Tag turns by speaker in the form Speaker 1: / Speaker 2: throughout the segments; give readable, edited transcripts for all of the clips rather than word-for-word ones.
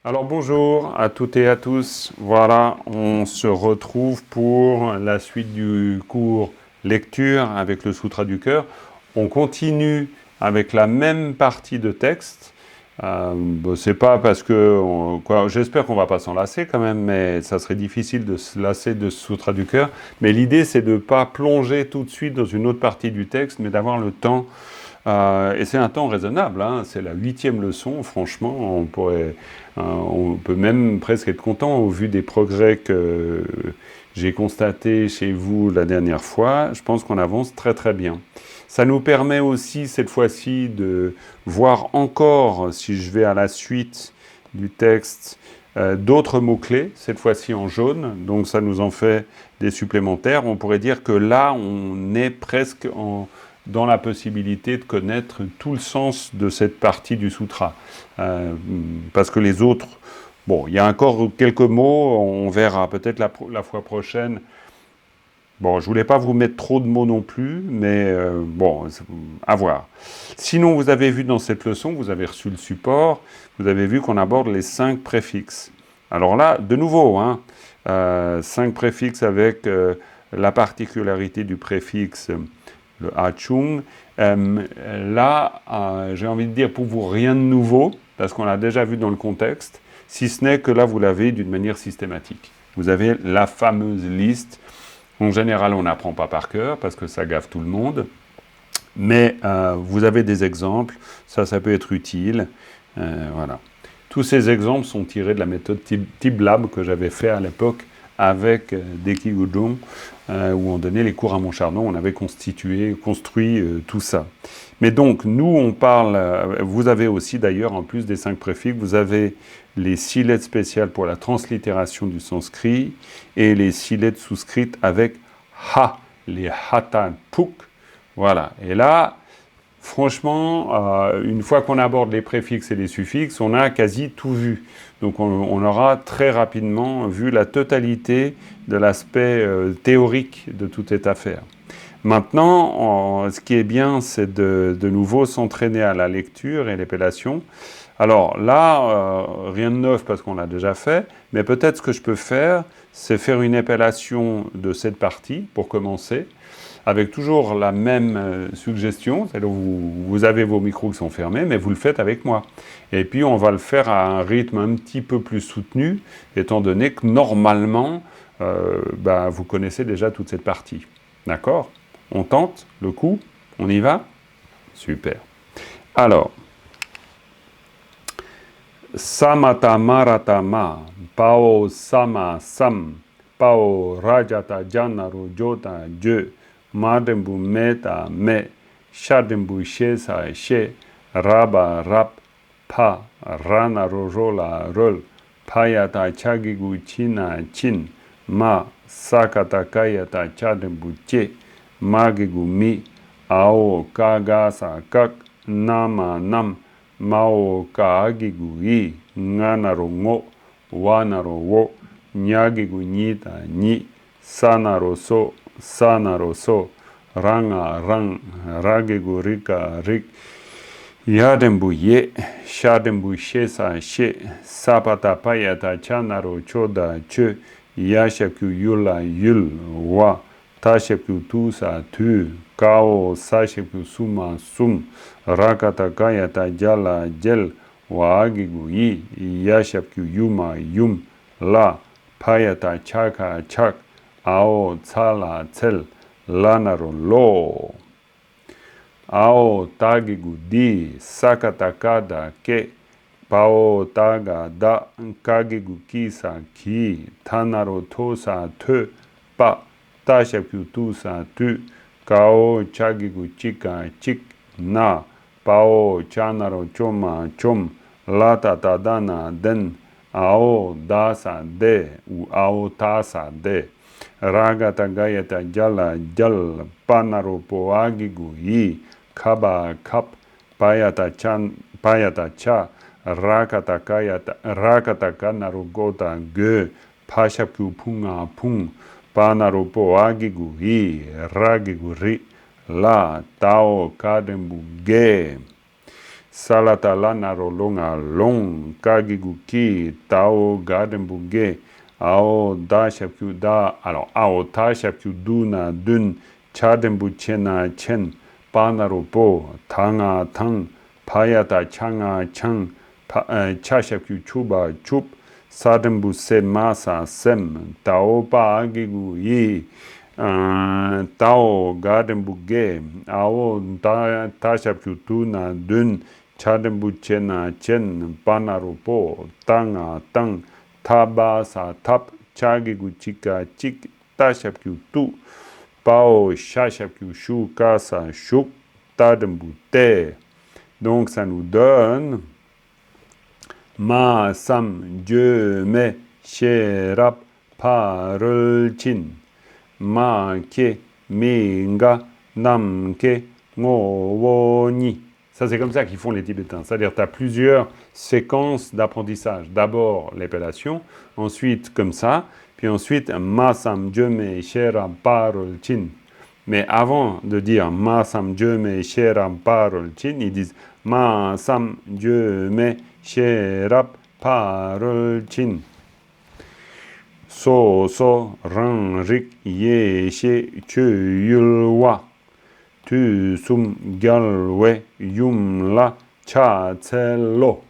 Speaker 1: Alors bonjour à toutes et à tous. Voilà, on se retrouve pour la suite du cours lecture avec le Sutra du cœur. On continue avec la même partie de texte. C'est pas parce que, j'espère qu'on va pas s'en lasser quand même, mais ça serait difficile de se lasser de ce Sutra du cœur. Mais l'idée, c'est de ne pas plonger tout de suite dans une autre partie du texte, mais d'avoir le temps et c'est un temps raisonnable, hein, c'est la 8e leçon, franchement, on peut même presque être content au vu des progrès que j'ai constatés chez vous la dernière fois. Je pense qu'on avance très très bien. Ça nous permet aussi cette fois-ci de voir encore, si je vais à la suite du texte, d'autres mots-clés, cette fois-ci en jaune, donc ça nous en fait des supplémentaires. On pourrait dire que là, on est presque dans la possibilité de connaître tout le sens de cette partie du sutra. Parce que les autres, bon, il y a encore quelques mots, on verra peut-être la fois prochaine. Bon, je voulais pas vous mettre trop de mots non plus, mais bon, à voir. Sinon, vous avez vu dans cette leçon, vous avez reçu le support, vous avez vu qu'on aborde les 5 préfixes. Alors là, de nouveau, 5 préfixes avec la particularité du préfixe le Achung. Là, j'ai envie de dire pour vous rien de nouveau, parce qu'on l'a déjà vu dans le contexte, si ce n'est que là, vous l'avez d'une manière systématique. Vous avez la fameuse liste. En général, on n'apprend pas par cœur, parce que ça gaffe tout le monde. Mais vous avez des exemples, ça peut être utile. Voilà. Tous ces exemples sont tirés de la méthode TibLab que j'avais fait à l'époque avec Deki Gudong, où on donnait les cours à Montchardon, on avait construit tout ça. Mais donc, nous, on parle, vous avez aussi d'ailleurs, en plus des 5 préfixes, vous avez les 6 lettres spéciales pour la translittération du sanskrit et les 6 lettres souscrites avec ha, les hatan puk. Voilà. Et là, franchement, une fois qu'on aborde les préfixes et les suffixes, on a quasi tout vu. Donc on aura très rapidement vu la totalité de l'aspect théorique de toute cette affaire. Maintenant, ce qui est bien, c'est de nouveau s'entraîner à la lecture et l'épellation. Alors là, rien de neuf parce qu'on l'a déjà fait, mais peut-être ce que je peux faire, c'est faire une épellation de cette partie pour commencer, avec toujours la même suggestion, c'est-à-dire vous avez vos micros qui sont fermés, mais vous le faites avec moi. Et puis on va le faire à un rythme un petit peu plus soutenu, étant donné que normalement, vous connaissez déjà toute cette partie. D'accord? On tente le coup? On y va? Super. Alors, samata maratama, pao sama sam, pao rajata janaro jota je, madembu meta me, shadembu shesa she, raba rap pa, rana rojola rol, payata chagigu china chin, ma sakata kayata chadembu che, magigu mi, ao kagasa kak, nama nam, mao kaagigu i, nganaro ngo, wanaro wo, nyagigu nyita ni, sanaro so, ranga rang, ragigu rika rik, yadembu ye, shadembu shesa she, sapata payata chanaro choda che, yashaku yula yul wa, tashaku tusa tu, kao sashaku suma sum, rakata kayata jala jel, waagigu yi, yashapku yuma yum, la, payata chaka chak, ao tsala tsel, lanaro lo. Ao tagigu di, sakatakada ke, pao taga da, kagigu kisa ki, tanaro tosa te, pa, tashaku tusa tu, kao chagigu chika chik, na, pao chanaro choma chom, lata tadana den, ao dasa de, ou ao tasa de, ragata gayata jala jal, panaro poagigu yi, kaba kap, payata cha, rakata kanaro gota ge, pashapu punga pung, panaro poagigu yi, ragigu ri, la tao kadembu ge. salatala narolonga long kagiguki tao gadembuge ao da shapkyu da alors ao ta shapkyu duna dun chadembu chena chen panaropo tanga tang payata changa chang cha shapkyu chuba chup sadembu se masa sem tao pa agigu yi tao gadembuge ao ta shapkyu duna dun chadembu chena chen panaropo tanga tang taba sa tap chagigu chika chik ta shapkyu tu pao sha shapkyu shu kasa shuk tadembu te. Donc ça nous donne ma sam je me sherap parul chin ma ke minga nam ke ngowoni. Ça, c'est comme ça qu'ils font les Tibétains. C'est-à-dire, tu as plusieurs séquences d'apprentissage. D'abord, l'épellation, ensuite, comme ça, puis ensuite, Masam Jeme Sheram Parol Chin. Mais avant de dire Masam Jeme Sheram Parol Chin, ils disent Masam Jeme Sherap Parol Chin. So Ran Rik Yeshe Chuyulwa. Tu sum galwe yum la cha tselo.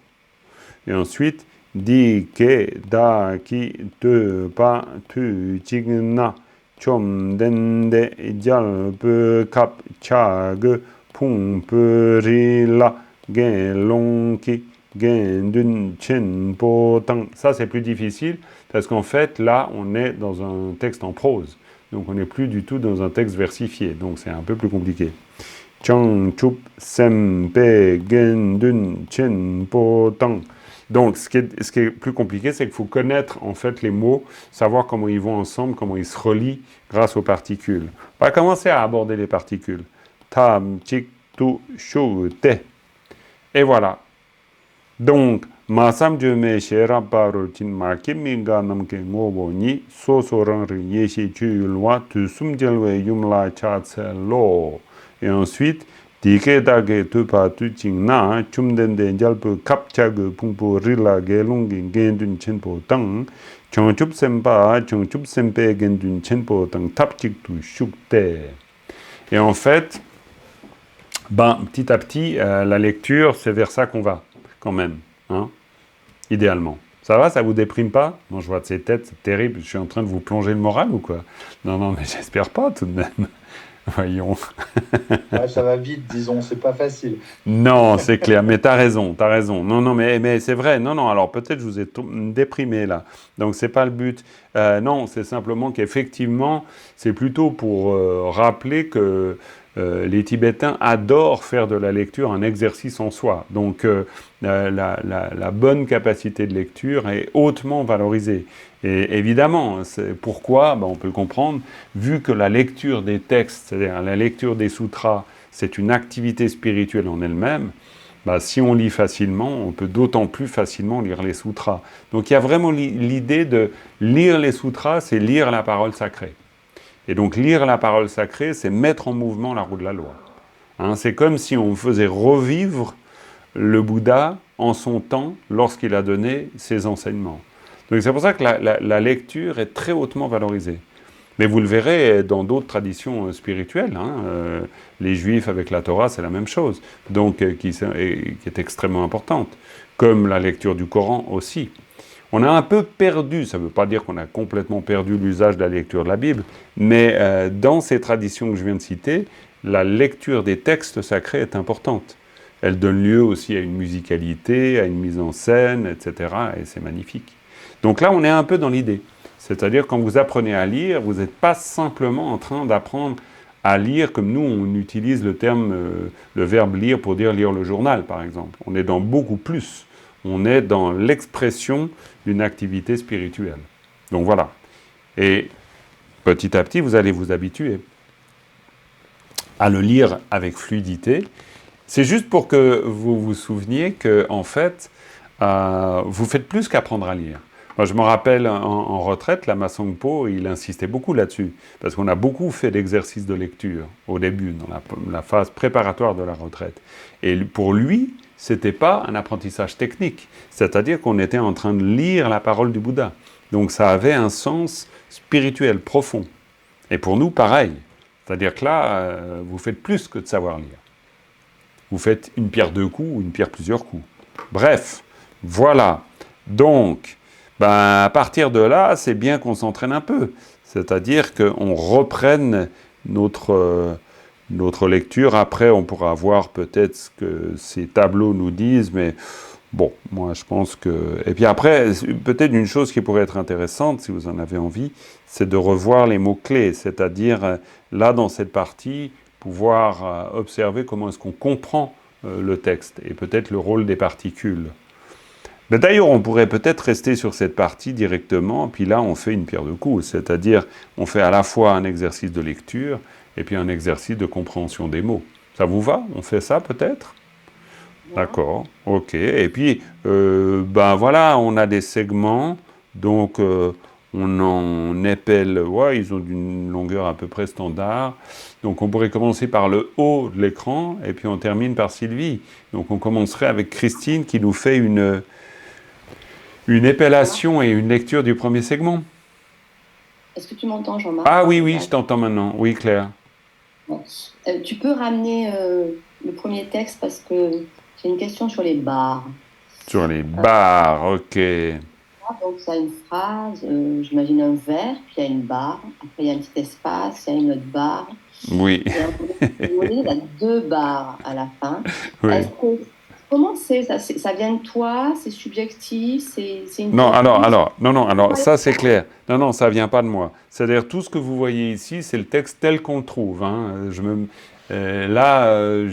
Speaker 1: Et ensuite, di ke da ki te pa tu chigna chom dende jalpe kap chag pung peri la gen long ki gen dun chen po tang. Ça, c'est plus difficile parce qu'en fait, là, on est dans un texte en prose. Donc on n'est plus du tout dans un texte versifié, donc c'est un peu plus compliqué. Chang chup sempe gendun chen po tang. Donc ce qui est plus compliqué, c'est qu'il faut connaître en fait les mots, savoir comment ils vont ensemble, comment ils se relient grâce aux particules. On va commencer à aborder les particules. Tam, chik, tu, shu, te. Et voilà. Donc, Masam Jeme Shera Parol Chin Marke Minga Namke Ngobo Ni So Rang Yeshi Chuyulwa Tu Sumjelwe Yumla Chatselo. Et ensuite, Dike Dage Tupa Tu Ching Na Chumdende Jalpe Kapchag Pungpo Rila Gelungi Gendun Chenpo Tang Chongchup Sempa Chongchup Sempe Gendun Chenpo Tang Tapchik Tu Shukte. Et en fait, petit à petit, la lecture, c'est vers ça qu'on va. Quand même, hein, idéalement. Ça va, ça vous déprime pas? Non, je vois de ces têtes, c'est terrible, je suis en train de vous plonger le moral ou quoi? Non, mais j'espère pas tout de même. Voyons.
Speaker 2: Ouais, ça va vite, disons, c'est pas facile.
Speaker 1: Non, c'est clair, mais t'as raison. Non, mais c'est vrai. Non, alors peut-être je vous ai déprimé là. Donc c'est pas le but. Non, c'est simplement qu'effectivement, c'est plutôt pour rappeler que les Tibétains adorent faire de la lecture un exercice en soi. Donc la bonne capacité de lecture est hautement valorisée. Et évidemment, pourquoi? On peut le comprendre, vu que la lecture des textes, c'est-à-dire la lecture des sutras, c'est une activité spirituelle en elle-même, si on lit facilement, on peut d'autant plus facilement lire les sutras. Donc il y a vraiment l'idée de lire les sutras, c'est lire la parole sacrée. Et donc lire la parole sacrée, c'est mettre en mouvement la roue de la loi. Hein, c'est comme si on faisait revivre le Bouddha en son temps lorsqu'il a donné ses enseignements. Donc c'est pour ça que la lecture est très hautement valorisée. Mais vous le verrez dans d'autres traditions spirituelles. Les Juifs avec la Torah, c'est la même chose, donc qui est extrêmement importante. Comme la lecture du Coran aussi. On a un peu perdu, ça ne veut pas dire qu'on a complètement perdu l'usage de la lecture de la Bible, mais dans ces traditions que je viens de citer, la lecture des textes sacrés est importante. Elle donne lieu aussi à une musicalité, à une mise en scène, etc. Et c'est magnifique. Donc là, on est un peu dans l'idée. C'est-à-dire, quand vous apprenez à lire, vous n'êtes pas simplement en train d'apprendre à lire comme nous, on utilise le verbe lire pour dire lire le journal, par exemple. On est dans beaucoup plus. On est dans l'expression d'une activité spirituelle. Donc voilà. Et petit à petit, vous allez vous habituer à le lire avec fluidité. C'est juste pour que vous vous souveniez que, en fait, vous faites plus qu'apprendre à lire. Moi, je me rappelle en retraite, Lama Tsongpo, il insistait beaucoup là-dessus, parce qu'on a beaucoup fait d'exercices de lecture au début, dans la phase préparatoire de la retraite. Et pour lui, c'était pas un apprentissage technique. C'est-à-dire qu'on était en train de lire la parole du Bouddha. Donc ça avait un sens spirituel profond. Et pour nous, pareil. C'est-à-dire que là, vous faites plus que de savoir lire. Vous faites une pierre deux coups ou une pierre plusieurs coups. Bref, voilà. Donc, à partir de là, c'est bien qu'on s'entraîne un peu. C'est-à-dire qu'on reprenne notre lecture. Après, on pourra voir peut-être ce que ces tableaux nous disent, mais bon, moi je pense que... Et puis après, peut-être une chose qui pourrait être intéressante, si vous en avez envie, c'est de revoir les mots-clés, c'est-à-dire, là, dans cette partie, pouvoir observer comment est-ce qu'on comprend le texte, et peut-être le rôle des particules. Mais d'ailleurs, on pourrait peut-être rester sur cette partie directement, puis là, on fait une pierre deux coups, c'est-à-dire, on fait à la fois un exercice de lecture, et puis un exercice de compréhension des mots. Ça vous va? On fait ça peut-être? D'accord, ok. Et puis, voilà, on a des segments, donc on en épelle, ouais, ils ont une longueur à peu près standard. Donc on pourrait commencer par le haut de l'écran, et puis on termine par Sylvie. Donc on commencerait avec Christine qui nous fait une épellation et une lecture du premier segment.
Speaker 3: Est-ce que tu m'entends, Jean-Marc?
Speaker 1: Ah oui, oui, je t'entends maintenant. Oui, Claire.
Speaker 3: Bon. Tu peux ramener le premier texte parce que j'ai une question sur les barres.
Speaker 1: Sur les barres, ok.
Speaker 3: Donc, ça a une phrase, j'imagine un vers, puis il y a une barre, après il y a un petit espace, il y a une autre barre.
Speaker 1: Oui.
Speaker 3: Il y a deux barres à la fin.
Speaker 1: Oui.
Speaker 3: Comment c'est ça vient de toi? C'est subjectif? C'est une
Speaker 1: Non,
Speaker 3: technique?
Speaker 1: alors, ça c'est clair. Non, ça vient pas de moi. C'est-à-dire, tout ce que vous voyez ici, c'est le texte tel qu'on le trouve. Hein. Je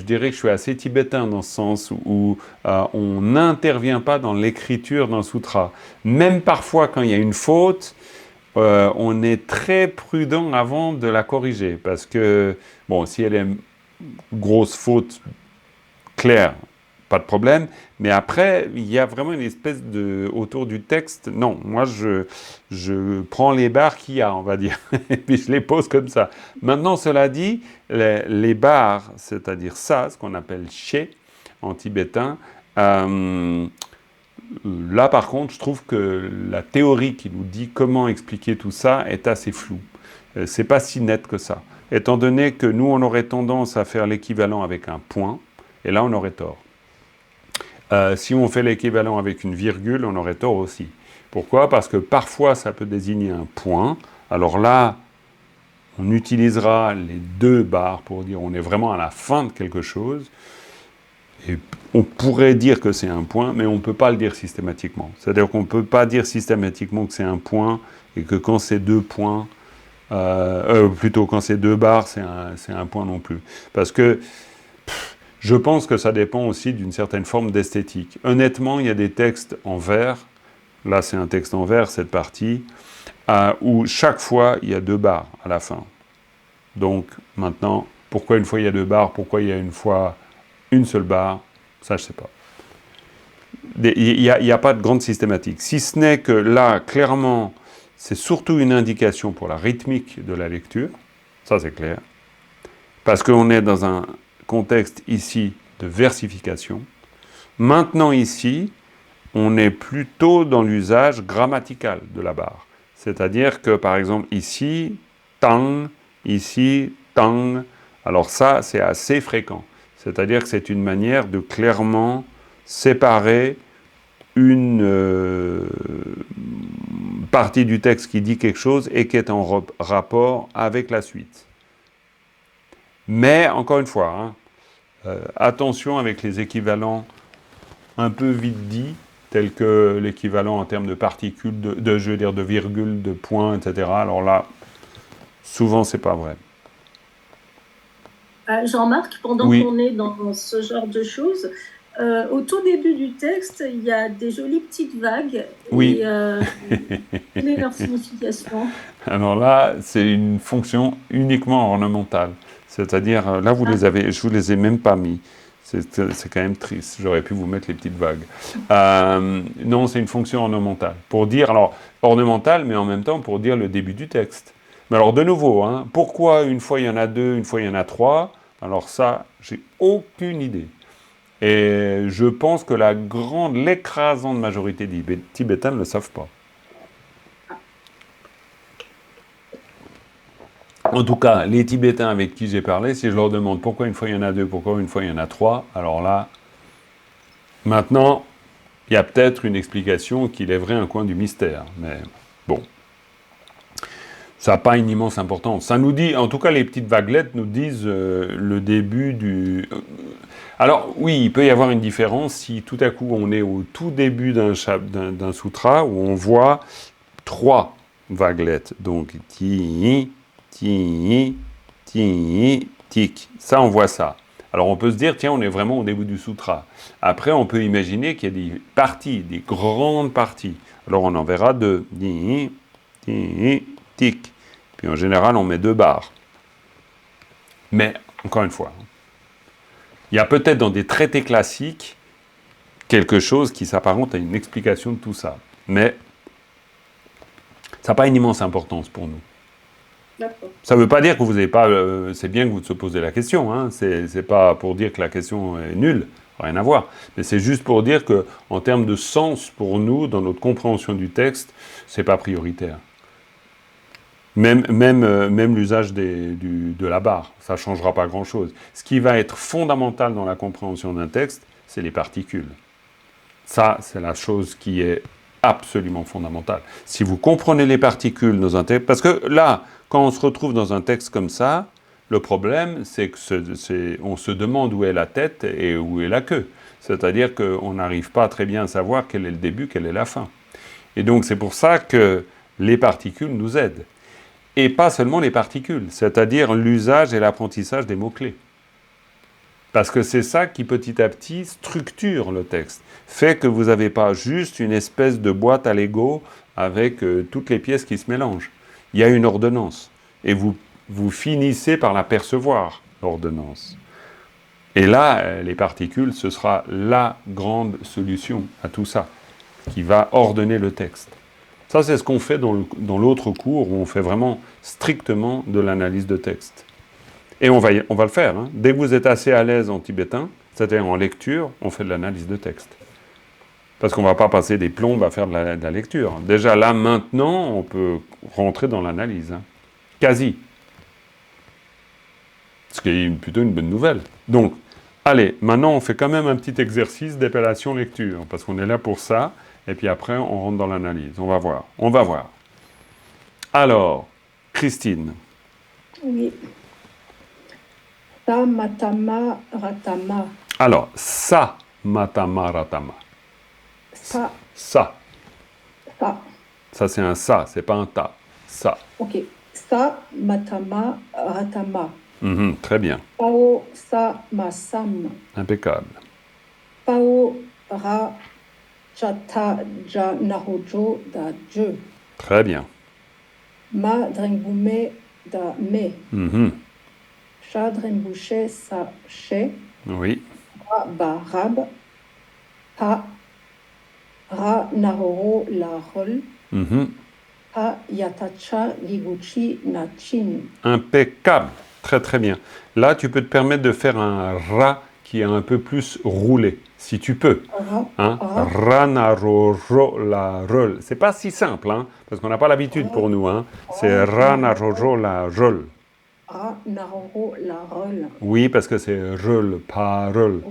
Speaker 1: dirais que je suis assez tibétain dans ce sens où on n'intervient pas dans l'écriture d'un sutra. Même parfois, quand il y a une faute, on est très prudent avant de la corriger. Parce que, bon, si elle est grosse faute claire, pas de problème, mais après, il y a vraiment une espèce de... autour du texte, non, moi je prends les barres qu'il y a, on va dire, et puis je les pose comme ça. Maintenant, cela dit, les barres, c'est-à-dire ça, ce qu'on appelleché en tibétain, là par contre, je trouve que la théorie qui nous dit comment expliquer tout ça est assez floue. C'est pas si net que ça. Étant donné que nous, on aurait tendance à faire l'équivalent avec un point, et là, on aurait tort. Si on fait l'équivalent avec une virgule, on aurait tort aussi. Pourquoi? Parce que parfois, ça peut désigner un point. Alors là, on utilisera les deux barres pour dire on est vraiment à la fin de quelque chose. Et on pourrait dire que c'est un point, mais on ne peut pas le dire systématiquement. C'est-à-dire qu'on ne peut pas dire systématiquement que c'est un point et que quand c'est deux points, plutôt quand c'est deux barres, c'est un point non plus. Parce que je pense que ça dépend aussi d'une certaine forme d'esthétique. Honnêtement, il y a des textes en vers, là c'est un texte en vers, cette partie, où chaque fois il y a deux barres à la fin. Donc maintenant, pourquoi une fois il y a deux barres, pourquoi il y a une fois une seule barre, ça je ne sais pas. Il n'y a pas de grande systématique. Si ce n'est que là, clairement, c'est surtout une indication pour la rythmique de la lecture, ça c'est clair, parce qu'on est dans un contexte ici de versification. Maintenant ici, on est plutôt dans l'usage grammatical de la barre. C'est-à-dire que, par exemple, ici, tang, ici, tang. Alors ça, c'est assez fréquent. C'est-à-dire que c'est une manière de clairement séparer une partie du texte qui dit quelque chose et qui est en rapport avec la suite. Mais, encore une fois, attention avec les équivalents un peu vite dits, tels que l'équivalent en termes de particules, de virgules, de points, etc. Alors là, souvent, c'est pas vrai.
Speaker 4: Jean-Marc, pendant qu'on est dans ce genre de choses, au tout début du texte, il y a des jolies petites vagues.
Speaker 1: Oui.
Speaker 4: Et quelle est leur signification?
Speaker 1: Alors là, c'est une fonction uniquement ornementale. C'est-à-dire, là, je vous les ai même pas mis. C'est quand même triste. J'aurais pu vous mettre les petites vagues. Non, c'est une fonction ornementale. Pour dire, alors, ornementale, mais en même temps pour dire le début du texte. Mais alors, de nouveau, pourquoi une fois il y en a deux, une fois il y en a trois? Alors ça, j'ai aucune idée. Et je pense que l'écrasante majorité des Tibétains ne le savent pas. En tout cas, les Tibétains avec qui j'ai parlé, si je leur demande pourquoi une fois il y en a 2, pourquoi une fois il y en a 3, alors là, maintenant, il y a peut-être une explication qui lèverait un coin du mystère. Mais bon, ça n'a pas une immense importance. Ça nous dit, en tout cas, les petites vaguelettes nous disent le début du... Alors oui, il peut y avoir une différence si tout à coup on est au tout début d'un sutra où on voit 3 vaguelettes. Donc, ti, ti, ti, tic. Ça, on voit ça. Alors on peut se dire, tiens, on est vraiment au début du sutra. Après, on peut imaginer qu'il y a des parties, des grandes parties. Alors on en verra 2. Ti, ti, tic. Puis en général, on met 2 barres. Mais, encore une fois, il y a peut-être dans des traités classiques quelque chose qui s'apparente à une explication de tout ça. Mais ça n'a pas une immense importance pour nous.
Speaker 4: D'accord.
Speaker 1: Ça ne veut pas dire que vous n'avez pas... c'est bien que vous se posez la question. Hein. C'est pas pour dire que la question est nulle. Rien à voir. Mais c'est juste pour dire qu'en termes de sens pour nous, dans notre compréhension du texte, c'est pas prioritaire. Même l'usage de la barre, ça ne changera pas grand-chose. Ce qui va être fondamental dans la compréhension d'un texte, c'est les particules. Ça, c'est la chose qui est absolument fondamentale. Si vous comprenez les particules dans un texte... Parce que là, quand on se retrouve dans un texte comme ça, le problème, c'est qu'on se demande où est la tête et où est la queue. C'est-à-dire qu'on n'arrive pas très bien à savoir quel est le début, quelle est la fin. Et donc, c'est pour ça que les particules nous aident. Et pas seulement les particules, c'est-à-dire l'usage et l'apprentissage des mots-clés. Parce que c'est ça qui, petit à petit, structure le texte. Fait que vous n'avez pas juste une espèce de boîte à Lego avec toutes les pièces qui se mélangent. Il y a une ordonnance. Et vous finissez par la percevoir, l'ordonnance. Et là, les particules, ce sera la grande solution à tout ça, qui va ordonner le texte. Ça, c'est ce qu'on fait dans l'autre cours, où on fait vraiment strictement de l'analyse de texte. Et on va le faire. Hein. Dès que vous êtes assez à l'aise en tibétain, c'est-à-dire en lecture, on fait de l'analyse de texte. Parce qu'on ne va pas passer des plombes à faire de la lecture. Déjà là, maintenant, on peut rentrer dans l'analyse. Hein. Quasi. Ce qui est plutôt une bonne nouvelle. Donc, allez, maintenant, on fait quand même un petit exercice d'épellation lecture, parce qu'on est là pour ça. Et puis après, on rentre dans l'analyse. On va voir. On va voir. Alors, Christine.
Speaker 4: Oui. Sa matama ratama.
Speaker 1: Alors, sa matama ratama.
Speaker 4: Sa.
Speaker 1: Ça.
Speaker 4: Sa.
Speaker 1: Ça, c'est un ça, c'est pas un ta. Ça.
Speaker 4: Ok. Sa matama ratama.
Speaker 1: Très bien.
Speaker 4: Pao sa masam.
Speaker 1: Impeccable.
Speaker 4: Pao ra chata ja nahojo da je.
Speaker 1: Très bien.
Speaker 4: Ma drengume da me. Cha drenguche sa che.
Speaker 1: Oui.
Speaker 4: Ra ba rab. Pa ra nahoro la rol. Pa yatacha liguchi na chin.
Speaker 1: Impeccable. Très très bien. Là, tu peux te permettre de faire un ra qui est un peu plus roulé, si tu peux. Hein? Ra na ro ro la rol. C'est pas si simple, hein, parce qu'on n'a pas l'habitude pour nous. Hein. C'est ra na ro ro la rol.
Speaker 4: Ra na ro ro la rol.
Speaker 1: Oui, parce que c'est rol, pas rol.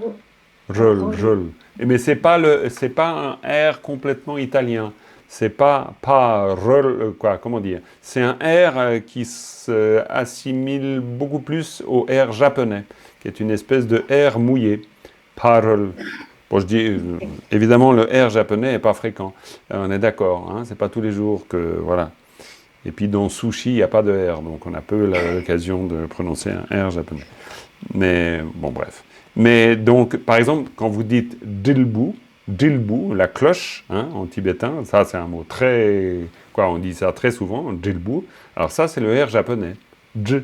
Speaker 1: Rol, rol. Mais c'est pas un R complètement italien. C'est pas rol, quoi, comment dire. C'est un R qui s'assimile beaucoup plus au R japonais, qui est une espèce de R mouillé. Parol. Bon, je dis, évidemment, le R japonais n'est pas fréquent. On est d'accord, hein, c'est pas tous les jours que, voilà. Et puis dans sushi, il n'y a pas de R, donc on a peu l'occasion de prononcer un R japonais. Mais, bon, bref. Mais donc, par exemple, quand vous dites dilbu, la cloche, hein, en tibétain, ça c'est un mot très... Quoi, on dit ça très souvent, dilbu. Alors ça, c'est le R japonais. J.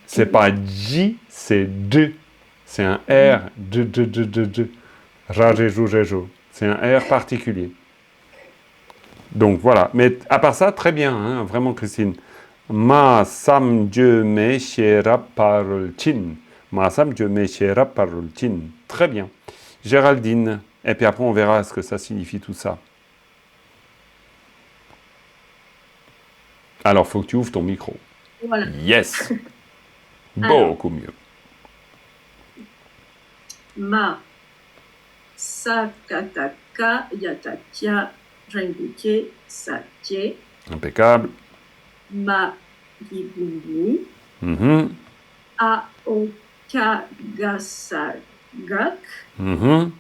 Speaker 1: C'est pas J, c'est D. C'est un R. J. Rajeju. C'est un R particulier. Donc voilà. Mais à part ça, très bien, hein, vraiment, Christine. Ma sam je me shera parol chin. Masam Jomeshera Parultin. Très bien. Géraldine. Et puis après, on verra ce que ça signifie tout ça. Alors, il faut que tu ouvres ton micro.
Speaker 4: Voilà.
Speaker 1: Yes.
Speaker 4: Alors.
Speaker 1: Beaucoup mieux.
Speaker 4: Ma sakataka yatakia renguke satye
Speaker 1: Impeccable.
Speaker 4: ma gibuni
Speaker 1: Mhm.
Speaker 4: aokagasagak
Speaker 1: Mhm.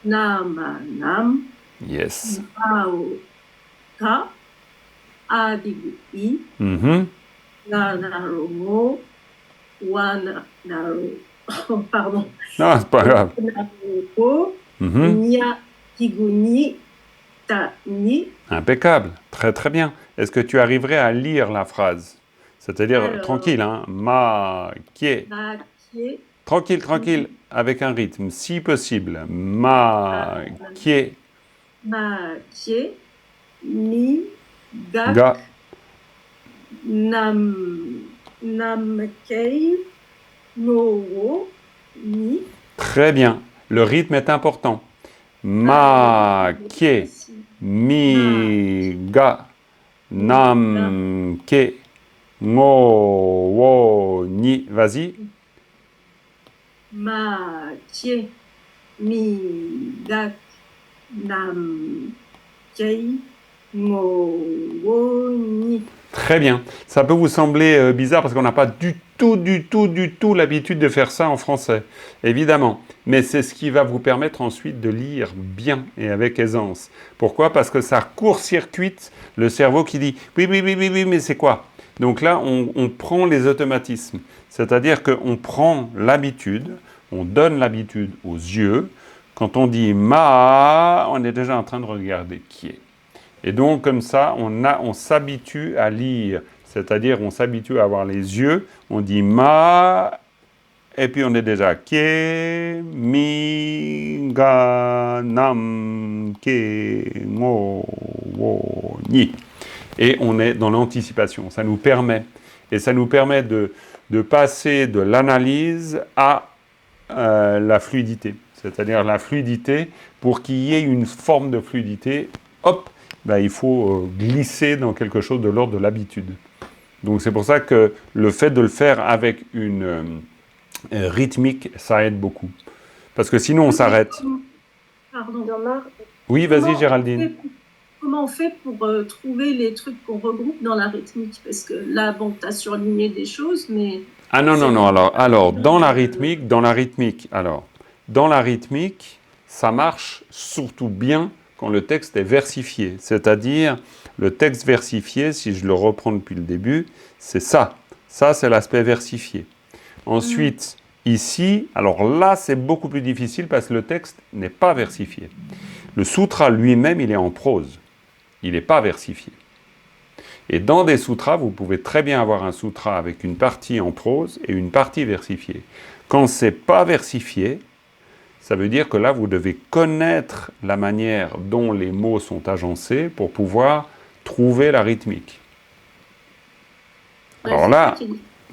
Speaker 4: namanam
Speaker 1: Yes.
Speaker 4: aoka adigui
Speaker 1: Mhm.
Speaker 4: nanaromo wanaro pardon
Speaker 1: Non, c'est pas grave.
Speaker 4: Narumo
Speaker 1: Mhm.
Speaker 4: nya kiguni tani.
Speaker 1: Impeccable. Très, très bien. Est-ce que tu arriverais à lire la phrase? C'est-à-dire,
Speaker 4: Alors.
Speaker 1: tranquille, hein. Ma, kie.
Speaker 4: Makie,
Speaker 1: Tranquille, tranquille, avec un rythme, si possible. Ma, kie.
Speaker 4: makie, ni, gak,
Speaker 1: Ga.
Speaker 4: namkei, nowo, ni.
Speaker 1: Très bien. Le rythme est important. Ma, kie. Mi, ga. Nam, ke. Ngo, wo, ni. Vas-y.
Speaker 4: Makie, mi, gak, namkei, nowo, ni.
Speaker 1: Très bien. Ça peut vous sembler bizarre parce qu'on n'a pas du tout l'habitude de faire ça en français, évidemment. Mais c'est ce qui va vous permettre ensuite de lire bien et avec aisance. Pourquoi? Parce que ça court-circuite le cerveau qui dit « oui, mais c'est quoi ?» Donc là, on prend les automatismes. C'est-à-dire qu'on prend l'habitude, on donne l'habitude aux yeux. Quand on dit « ma », on est déjà en train de regarder qui est. Et donc, comme ça, on s'habitue à lire. C'est-à-dire, on s'habitue à avoir les yeux. On dit ma, et puis on est déjà ke, mi, ga, nam, ke, ngo, wo, ni. Et on est dans l'anticipation. Ça nous permet. Et ça nous permet de passer de l'analyse à la fluidité. C'est-à-dire la fluidité, pour qu'il y ait une forme de fluidité, hop, ben, il faut glisser dans quelque chose de l'ordre de l'habitude. Donc c'est pour ça que le fait de le faire avec une rythmique, ça aide beaucoup. Parce que sinon on s'arrête.
Speaker 4: Pardon.
Speaker 1: Oui, vas-y Géraldine.
Speaker 4: Comment on fait pour trouver les trucs qu'on regroupe dans la rythmique? Parce que là, bon, tu as surligné des choses, mais...
Speaker 1: Ah non, alors dans la rythmique, ça marche surtout bien quand le texte est versifié. C'est-à-dire, le texte versifié, si je le reprends depuis le début, c'est ça. Ça, c'est l'aspect versifié. Ensuite, ici, alors là, c'est beaucoup plus difficile parce que le texte n'est pas versifié. Le sutra lui-même, il est en prose. Il n'est pas versifié. Et dans des sutras, vous pouvez très bien avoir un sutra avec une partie en prose et une partie versifiée. Quand c'est pas versifié, ça veut dire que là, vous devez connaître la manière dont les mots sont agencés pour pouvoir trouver la rythmique. Alors là,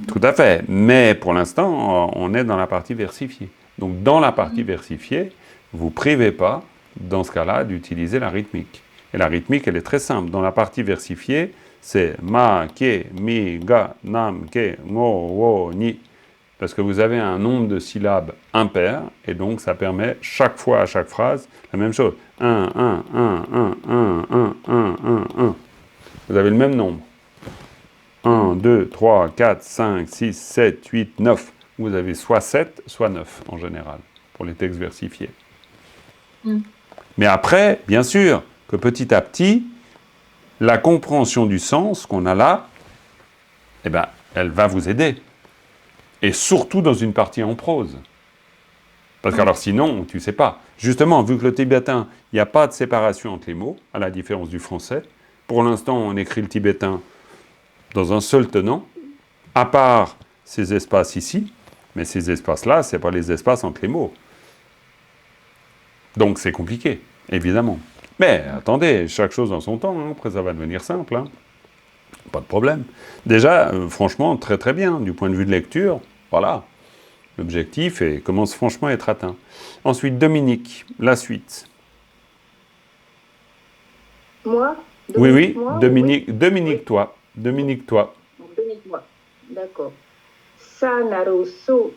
Speaker 1: tout à fait. Mais pour l'instant, on est dans la partie versifiée. Donc dans la partie versifiée, vous ne privez pas, dans ce cas-là, d'utiliser la rythmique. Et la rythmique, elle est très simple. Dans la partie versifiée, c'est ma, ke, mi, ga, nam, ke, ngo, wo, ni. Parce que vous avez un nombre de syllabes impair, et donc ça permet chaque fois à chaque phrase la même chose. 1, 1, 1, 1, 1, 1, 1, 1, 1. Vous avez le même nombre. 1, 2, 3, 4, 5, 6, 7, 8, 9. Vous avez soit 7, soit 9 en général, pour les textes versifiés. Mais après, bien sûr, que petit à petit, la compréhension du sens qu'on a là, eh ben, elle va vous aider. Et surtout dans une partie en prose. Parce que alors sinon, tu ne sais pas. Justement, vu que le tibétain, il n'y a pas de séparation entre les mots, à la différence du français, pour l'instant, on écrit le tibétain dans un seul tenant, à part ces espaces ici, mais ces espaces-là, ce n'est pas les espaces entre les mots. Donc c'est compliqué, évidemment. Mais attendez, chaque chose en son temps, hein, après ça va devenir simple. Hein. Pas de problème. Déjà, franchement, très très bien, du point de vue de lecture, voilà. L'objectif commence franchement à être atteint. Ensuite, Dominique, la suite.
Speaker 5: Moi?
Speaker 1: Oui,
Speaker 5: Moi,
Speaker 1: Dominique,
Speaker 5: oui.
Speaker 1: Dominique, toi. Dominique, toi.
Speaker 5: Dominique-moi. D'accord. Sanaroso,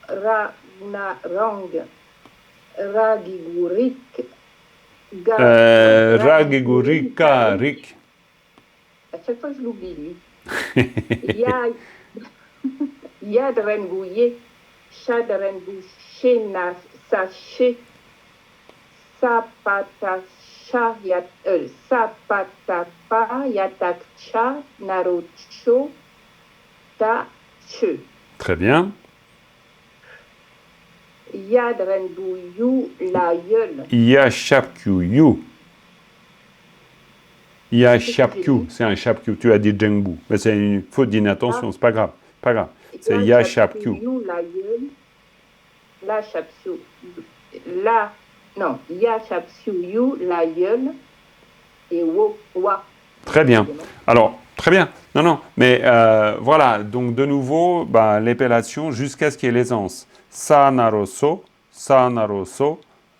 Speaker 5: Ranarang, Ragigurik,
Speaker 1: Ragigurika, Rick.
Speaker 5: À chaque fois, je l'oublie, lui. Yadrenbouye, Chadrenbouché, Saché, Sapatapa, Yatakcha, Narocho, Tache.
Speaker 1: Très bien.
Speaker 5: Yadrenbouyou, l'aïeul.
Speaker 1: Yashapkyu. Yashapkyu, c'est un chapkyu. Tu as dit Jengbu. Mais c'est une faute d'inattention, c'est pas grave. Pas grave. C'est Yashapkyu.
Speaker 5: L'aïeul. La chapsou. La. Non, Yashapsou, l'aïeul. Et wa.
Speaker 1: Très bien. Alors, très bien. Non, mais voilà. Donc, de nouveau, l'épellation jusqu'à ce qu'il y ait l'aisance. Sanaroso,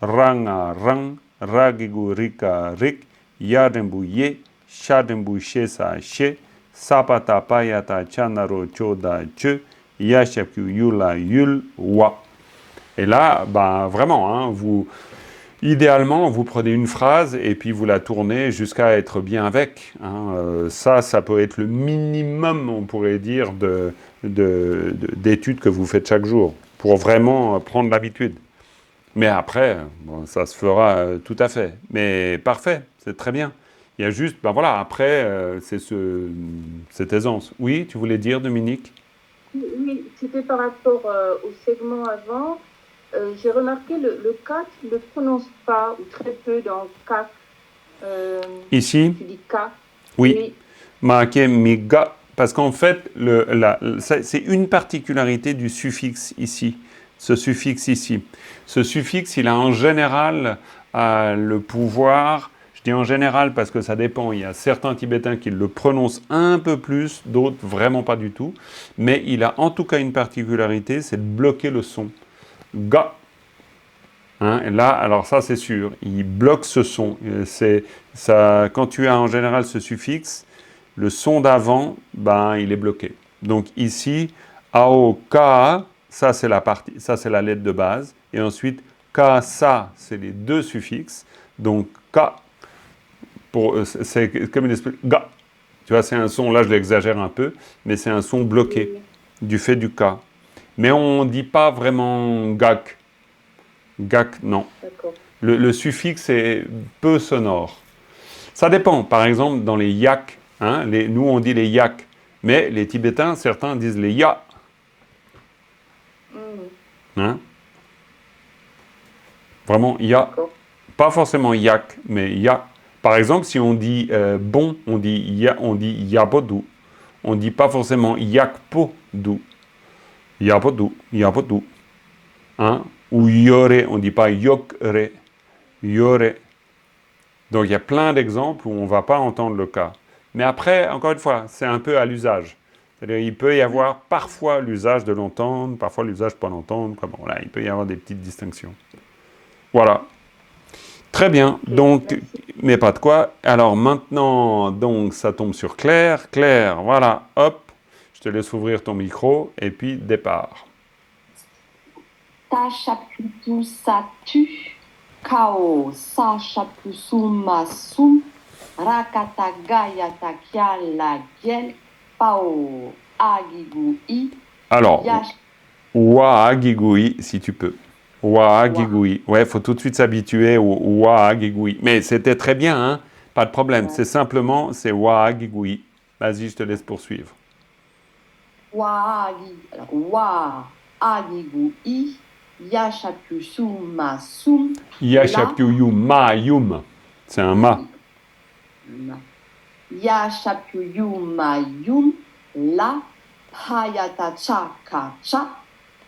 Speaker 1: ranga, rang, ragigu, rika, rik, yadembouye, shadembouche, sache, sapata, payata, chanaro, choda, che, yashapku, yula, yul, wa. Et là, vraiment, idéalement, vous prenez une phrase et puis vous la tournez jusqu'à être bien avec. Ça peut être le minimum, on pourrait dire, d'études que vous faites chaque jour pour vraiment prendre l'habitude. Mais après, ça se fera tout à fait. Mais parfait, c'est très bien. Il y a juste, après, c'est cette aisance. Oui, tu voulais dire, Dominique?
Speaker 5: Oui, c'était par rapport au segment avant. J'ai remarqué le K, tu ne le prononces pas, ou très peu dans K.
Speaker 1: Ici?
Speaker 5: Tu dis K.
Speaker 1: Oui. Maake miga. Parce qu'en fait, c'est une particularité du suffixe ici. Ce suffixe ici. Ce suffixe, il a en général le pouvoir. Je dis en général parce que ça dépend. Il y a certains Tibétains qui le prononcent un peu plus, d'autres vraiment pas du tout. Mais il a en tout cas une particularité, c'est de bloquer le son. Ga. Et là, alors ça c'est sûr, il bloque ce son. Ça, quand tu as en général ce suffixe, le son d'avant, il est bloqué. Donc ici, ao, ka, ça c'est la lettre de base. Et ensuite, ka, sa, c'est les deux suffixes. Donc ka, c'est comme une espèce de ga. Tu vois, c'est un son, là je l'exagère un peu, mais c'est un son bloqué du fait du ka. Mais on ne dit pas vraiment gak. Gak, non. Le suffixe est peu sonore. Ça dépend. Par exemple, dans les yak, nous on dit les yak, mais les Tibétains, certains disent les ya. Vraiment, ya. Pas forcément yak, mais ya. Par exemple, si on dit bon, on dit yabodu. On ne dit pas forcément yakpodu. Yabodu. Ou yore, on ne dit pas yokre, yore. Donc il y a plein d'exemples où on ne va pas entendre le cas. Mais après, encore une fois, c'est un peu à l'usage. C'est-à-dire il peut y avoir parfois l'usage de l'entendre, parfois l'usage de pas l'entendre. Il peut y avoir des petites distinctions. Voilà. Très bien. Donc, mais pas de quoi. Alors maintenant, donc ça tombe sur Claire. Claire, voilà, hop. Je te laisse ouvrir ton micro et puis départ.
Speaker 3: Ta chaputu satu, kao sa chapusu masum, rakata gaya takia la giel, pao agigui.
Speaker 1: Alors, wa agigui, si tu peux. Wa agigui. Ouais, il faut tout de suite s'habituer au wa agigui. Mais c'était très bien, pas de problème. C'est simplement, c'est wa agigui. Vas-y, je te laisse poursuivre.
Speaker 3: Wa agigui. Yashapyu masum.
Speaker 1: Yashapyu mayum. C'est un ma.
Speaker 3: Yashapyu mayum. La hayata chaka cha.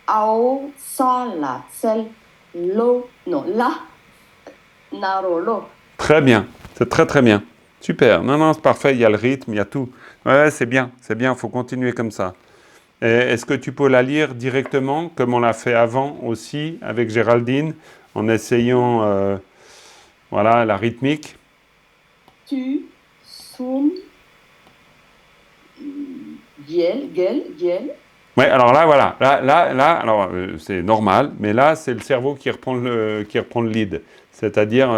Speaker 3: Ao sa la tsel lo. Non, la narolo.
Speaker 1: Très bien. C'est très très bien. Super. Non, c'est parfait. Il y a le rythme, il y a tout. Ouais, c'est bien. Il faut continuer comme ça. Est-ce que tu peux la lire directement, comme on l'a fait avant aussi, avec Géraldine, en essayant voilà, la rythmique?
Speaker 3: Tu, sum, giel, giel.
Speaker 1: Oui, alors là, voilà. Alors, c'est normal, mais là, c'est le cerveau qui reprend le lead. C'est-à-dire,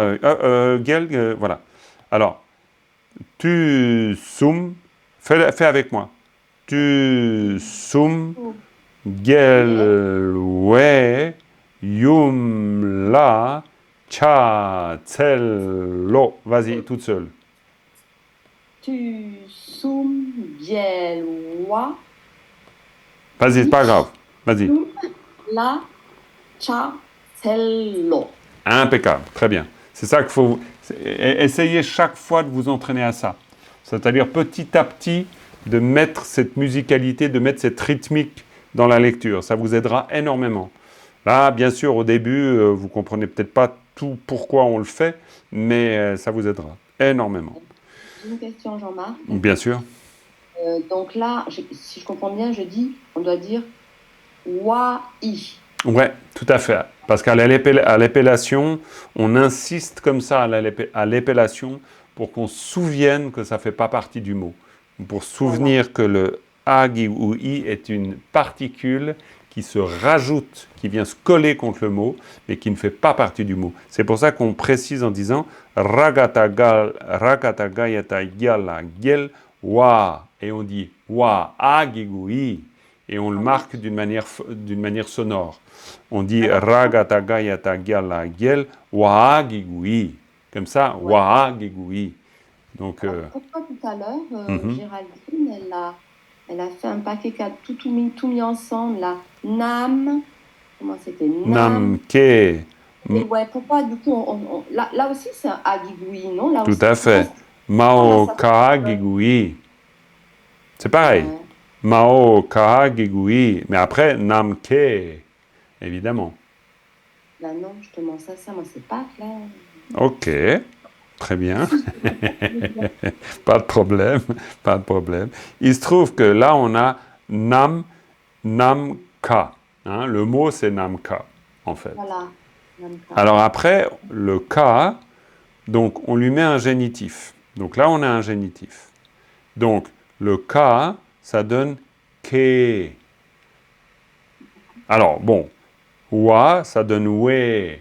Speaker 1: voilà. Alors, tu sum, fais avec moi. Tu sum, gel, we, yum, la, cha, tsel, lo. Vas-y, toute seule.
Speaker 3: Tu, sum, giel, wa.
Speaker 1: Vas-y, c'est pas grave. Vas-y.
Speaker 3: La, cha, tsel, lo.
Speaker 1: Impeccable, très bien. C'est ça qu'il faut. Essayez chaque fois de vous entraîner à ça. C'est-à-dire petit à petit de mettre cette musicalité, de mettre cette rythmique dans la lecture. Ça vous aidera énormément. Là, bien sûr, au début, vous comprenez peut-être pas tout pourquoi on le fait, mais ça vous aidera énormément.
Speaker 3: J'ai une question, Jean-Marc.
Speaker 1: Bien sûr.
Speaker 3: Donc là, si je comprends bien, on doit dire wa-i.
Speaker 1: Ouais, tout à fait. Parce qu'à l'épellation, on insiste comme ça à l'épellation pour qu'on se souvienne que ça ne fait pas partie du mot. Pour se souvenir que le ag ou i est une particule qui se rajoute, qui vient se coller contre le mot, mais qui ne fait pas partie du mot. C'est pour ça qu'on précise en disant ragatagal, ragatagayata yala gel wa. Et on dit wa ag ou i. Et on le marque d'une manière sonore. On dit ragatagayata gyala gyel waagigui. Comme ça, waagigui. Donc,
Speaker 3: pourquoi tout à l'heure, Géraldine, elle a fait un paquet qui a tout mis ensemble, là. Nam, comment c'était?
Speaker 1: Namke.
Speaker 3: Et ouais, pourquoi du coup, là aussi c'est un agigui, non? Là
Speaker 1: Tout
Speaker 3: aussi,
Speaker 1: à fait. Mao kaagigui. C'est pareil.
Speaker 3: Ouais.
Speaker 1: Mao kaagigui. Mais après, namke, évidemment.
Speaker 3: Là non, justement, ça, moi c'est pas clair.
Speaker 1: Ok. Très bien. Pas de problème, pas de problème. Il se trouve que là, on a namka. Hein, le mot, c'est namka, en fait.
Speaker 3: Voilà. Namka.
Speaker 1: Alors après, le ka, donc on lui met un génitif. Donc là, on a un génitif. Donc le ka, ça donne ke. Alors bon, wa, ça donne we.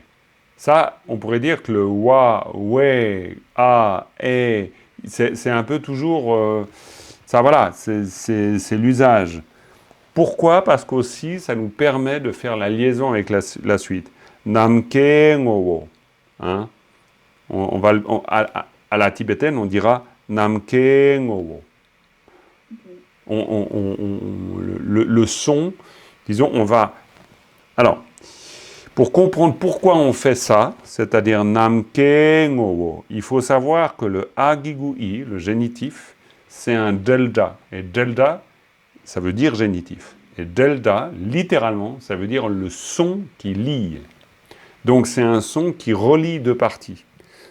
Speaker 1: Ça, on pourrait dire que le wa, we, a, e, c'est un peu toujours... ça, voilà, c'est l'usage. Pourquoi? Parce qu'aussi, ça nous permet de faire la liaison avec la suite. Namke ngowo. Hein? À la tibétaine, on dira Namke ngowo. Le son, disons, on va... Alors, pour comprendre pourquoi on fait ça, c'est-à-dire namke ngowo, il faut savoir que le agigui, le génitif, c'est un delta. Et delta, ça veut dire génitif. Et delta, littéralement, ça veut dire le son qui lie. Donc c'est un son qui relie deux parties.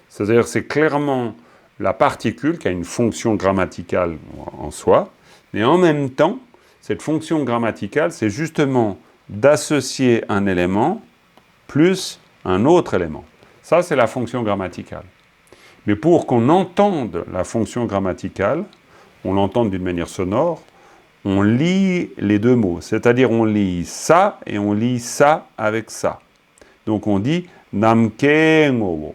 Speaker 1: C'est-à-dire c'est clairement la particule qui a une fonction grammaticale en soi, mais en même temps, cette fonction grammaticale, c'est justement d'associer un élément plus un autre élément. Ça, c'est la fonction grammaticale. Mais pour qu'on entende la fonction grammaticale, on l'entende d'une manière sonore, on lie les deux mots. C'est-à-dire, on lie ça et on lie ça avec ça. Donc, on dit namke ngowo.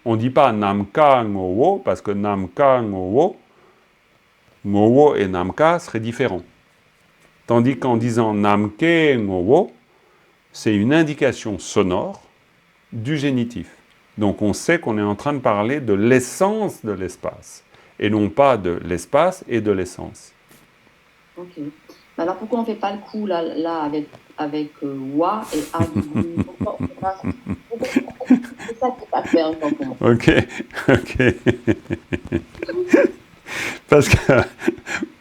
Speaker 1: On ne dit pas namka ngowo, parce que namka ngowo, ngowo et namka seraient différents. Tandis qu'en disant namke ngowo, c'est une indication sonore du génitif. Donc on sait qu'on est en train de parler de l'essence de l'espace, et non pas de l'espace et de l'essence.
Speaker 3: Ok. Alors pourquoi on ne fait pas le coup là avec wa et a? C'est ça qui n'est pas clair encore pour moi.
Speaker 1: Ok. Parce que,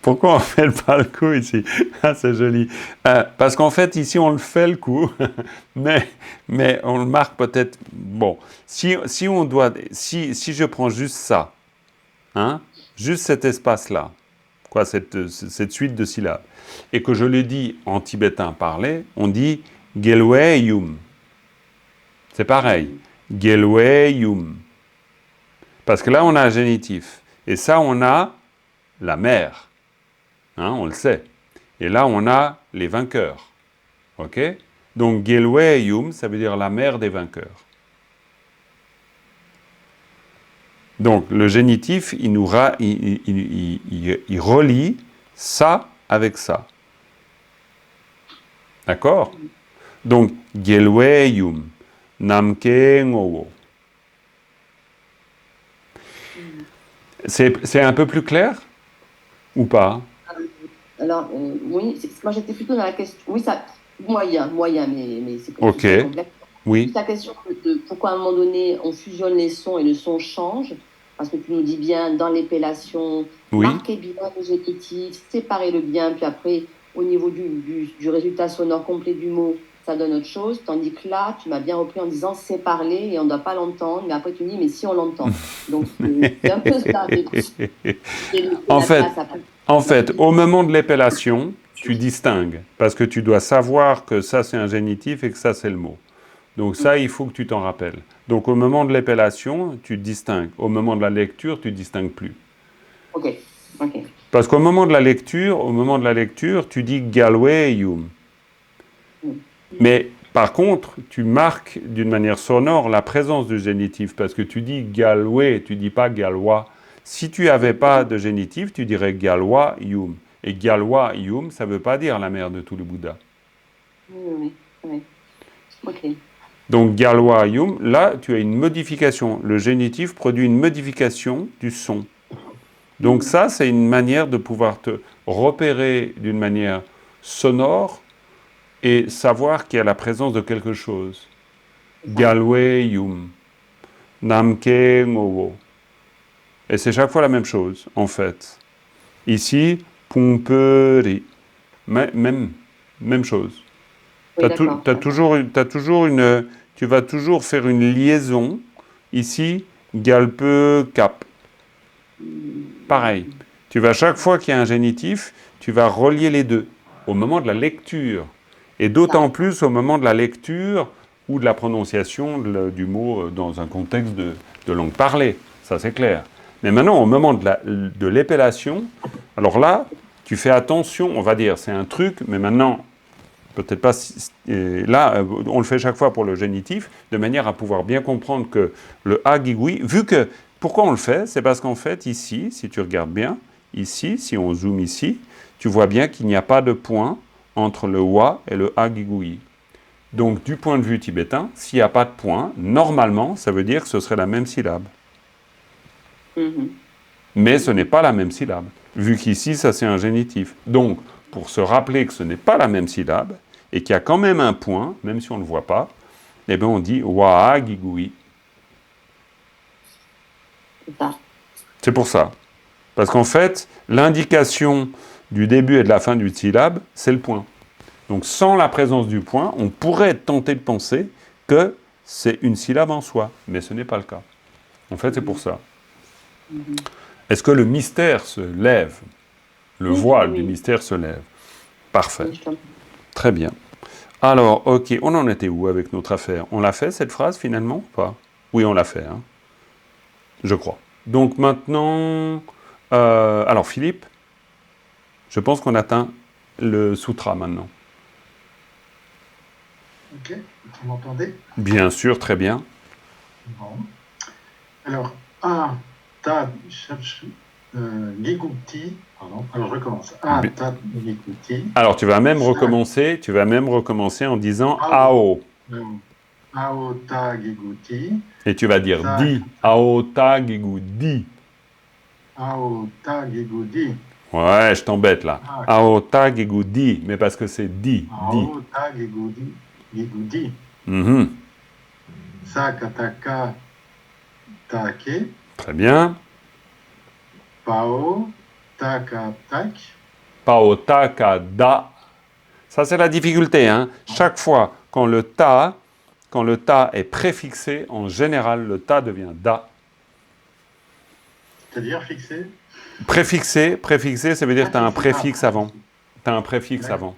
Speaker 1: pourquoi on fait pas le coup ici? Ah, c'est joli. Parce qu'en fait, ici, on le fait le coup, mais on le marque peut-être... Bon, si je prends juste ça, hein, juste cet espace-là, quoi, cette suite de syllabes. Et que je le dis en tibétain parlé, on dit Gelweyum. C'est pareil. Gelweyum. Parce que là, on a un génitif. Et ça, on a la mer. Hein, on le sait. Et là, on a les vainqueurs. OK? Donc, Gelweyum, ça veut dire la mer des vainqueurs. Donc, le génitif, il relie ça avec ça. D'accord? Donc, Gelweyum, Namke Ngowo. C'est un peu plus clair? Ou pas?
Speaker 3: Alors, oui, moi j'étais plutôt dans la question. Oui, ça, moyen, mais c'est
Speaker 1: Ok.
Speaker 3: complexe.
Speaker 1: Oui.
Speaker 3: La question de pourquoi à un moment donné on fusionne les sons et le son change, parce que tu nous dis bien dans l'épellation,
Speaker 1: Oui.
Speaker 3: marquez bien le génitif, séparez-le bien, puis après, au niveau du résultat sonore complet du mot, ça donne autre chose. Tandis que là, tu m'as bien repris en disant c'est parler et on ne doit pas l'entendre, mais après tu me dis mais si on l'entend. Donc c'est un peu ça.
Speaker 1: En fait, au moment de l'épellation, tu distingues, parce que tu dois savoir que ça c'est un génitif et que ça c'est le mot. Donc ça, il faut que tu t'en rappelles. Donc au moment de l'épellation, tu distingues. Au moment de la lecture, tu distingues plus.
Speaker 3: Ok.
Speaker 1: Parce qu'au moment de la lecture, tu dis Galwayum. Mais par contre, tu marques d'une manière sonore la présence du génitif, parce que tu dis Galway, tu dis pas Galwa. Si tu n'avais pas de génitif, tu dirais Galwa-yum. Et Galwa-yum, ça ne veut pas dire la mère de tout le Bouddha.
Speaker 3: Oui. Ok.
Speaker 1: Donc Galwa-yum, là, tu as une modification. Le génitif produit une modification du son. Donc ça, c'est une manière de pouvoir te repérer d'une manière sonore et savoir qu'il y a la présence de quelque chose. Galwe-yum. Namke Ngowo. Et c'est chaque fois la même chose, en fait. Ici, Pumperi. Même chose.
Speaker 3: Oui,
Speaker 1: Tu vas toujours faire une liaison. Ici, Galpe Cap. Pareil. Tu vas, chaque fois qu'il y a un génitif, tu vas relier les deux au moment de la lecture. Et d'autant plus au moment de la lecture ou de la prononciation du mot dans un contexte de langue parlée. Ça, c'est clair. Mais maintenant, au moment de l'épellation, alors là, tu fais attention, on va dire, c'est un truc, mais maintenant, peut-être pas... là, on le fait chaque fois pour le génitif, de manière à pouvoir bien comprendre que le agigui, vu que... Pourquoi on le fait? C'est parce qu'en fait, ici, si tu regardes bien, ici, si on zoome ici, tu vois bien qu'il n'y a pas de point entre le wa et le agigui. Donc, du point de vue tibétain, s'il n'y a pas de point, normalement, ça veut dire que ce serait la même syllabe. Mais ce n'est pas la même syllabe, vu qu'ici, ça c'est un génitif. Donc, pour se rappeler que ce n'est pas la même syllabe, et qu'il y a quand même un point, même si on ne le voit pas, eh bien on dit wa-agigui. C'est pour ça. Parce qu'en fait, l'indication du début et de la fin du syllabe, c'est le point. Donc, sans la présence du point, on pourrait tenter de penser que c'est une syllabe en soi, mais ce n'est pas le cas. En fait, c'est pour ça. Est-ce que le mystère se lève? Le voile du mystère se lève. Parfait. Très bien. Alors, ok, on en était où avec notre affaire? On l'a fait, cette phrase, finalement, ou pas? Oui, on l'a fait, hein. Je crois. Donc maintenant... alors, Philippe, je pense qu'on atteint le sutra maintenant.
Speaker 6: Ok, vous m'entendez?
Speaker 1: Bien sûr, très bien.
Speaker 6: Bon. Alors, Giguti, pardon, alors je recommence. Giguti.
Speaker 1: Alors, tu vas même recommencer en disant Ao.
Speaker 6: Aota Giguti.
Speaker 1: Et tu vas dire Di. Aota Gigudi.
Speaker 6: Aota Gigudi.
Speaker 1: Ouais, je t'embête là. Aota Gigudi, mais parce que c'est Di.
Speaker 6: Aota Gigudi. Sakataka Take.
Speaker 1: Très bien.
Speaker 6: Pao Taka Tak.
Speaker 1: Pao Taka Da. Ça, c'est la difficulté, hein. Chaque fois, quand le ta est préfixé, en général, le ta devient da.
Speaker 6: C'est-à-dire fixé.
Speaker 1: Préfixé, ça veut dire que tu as un préfixe avant. Tu as un préfixe avant.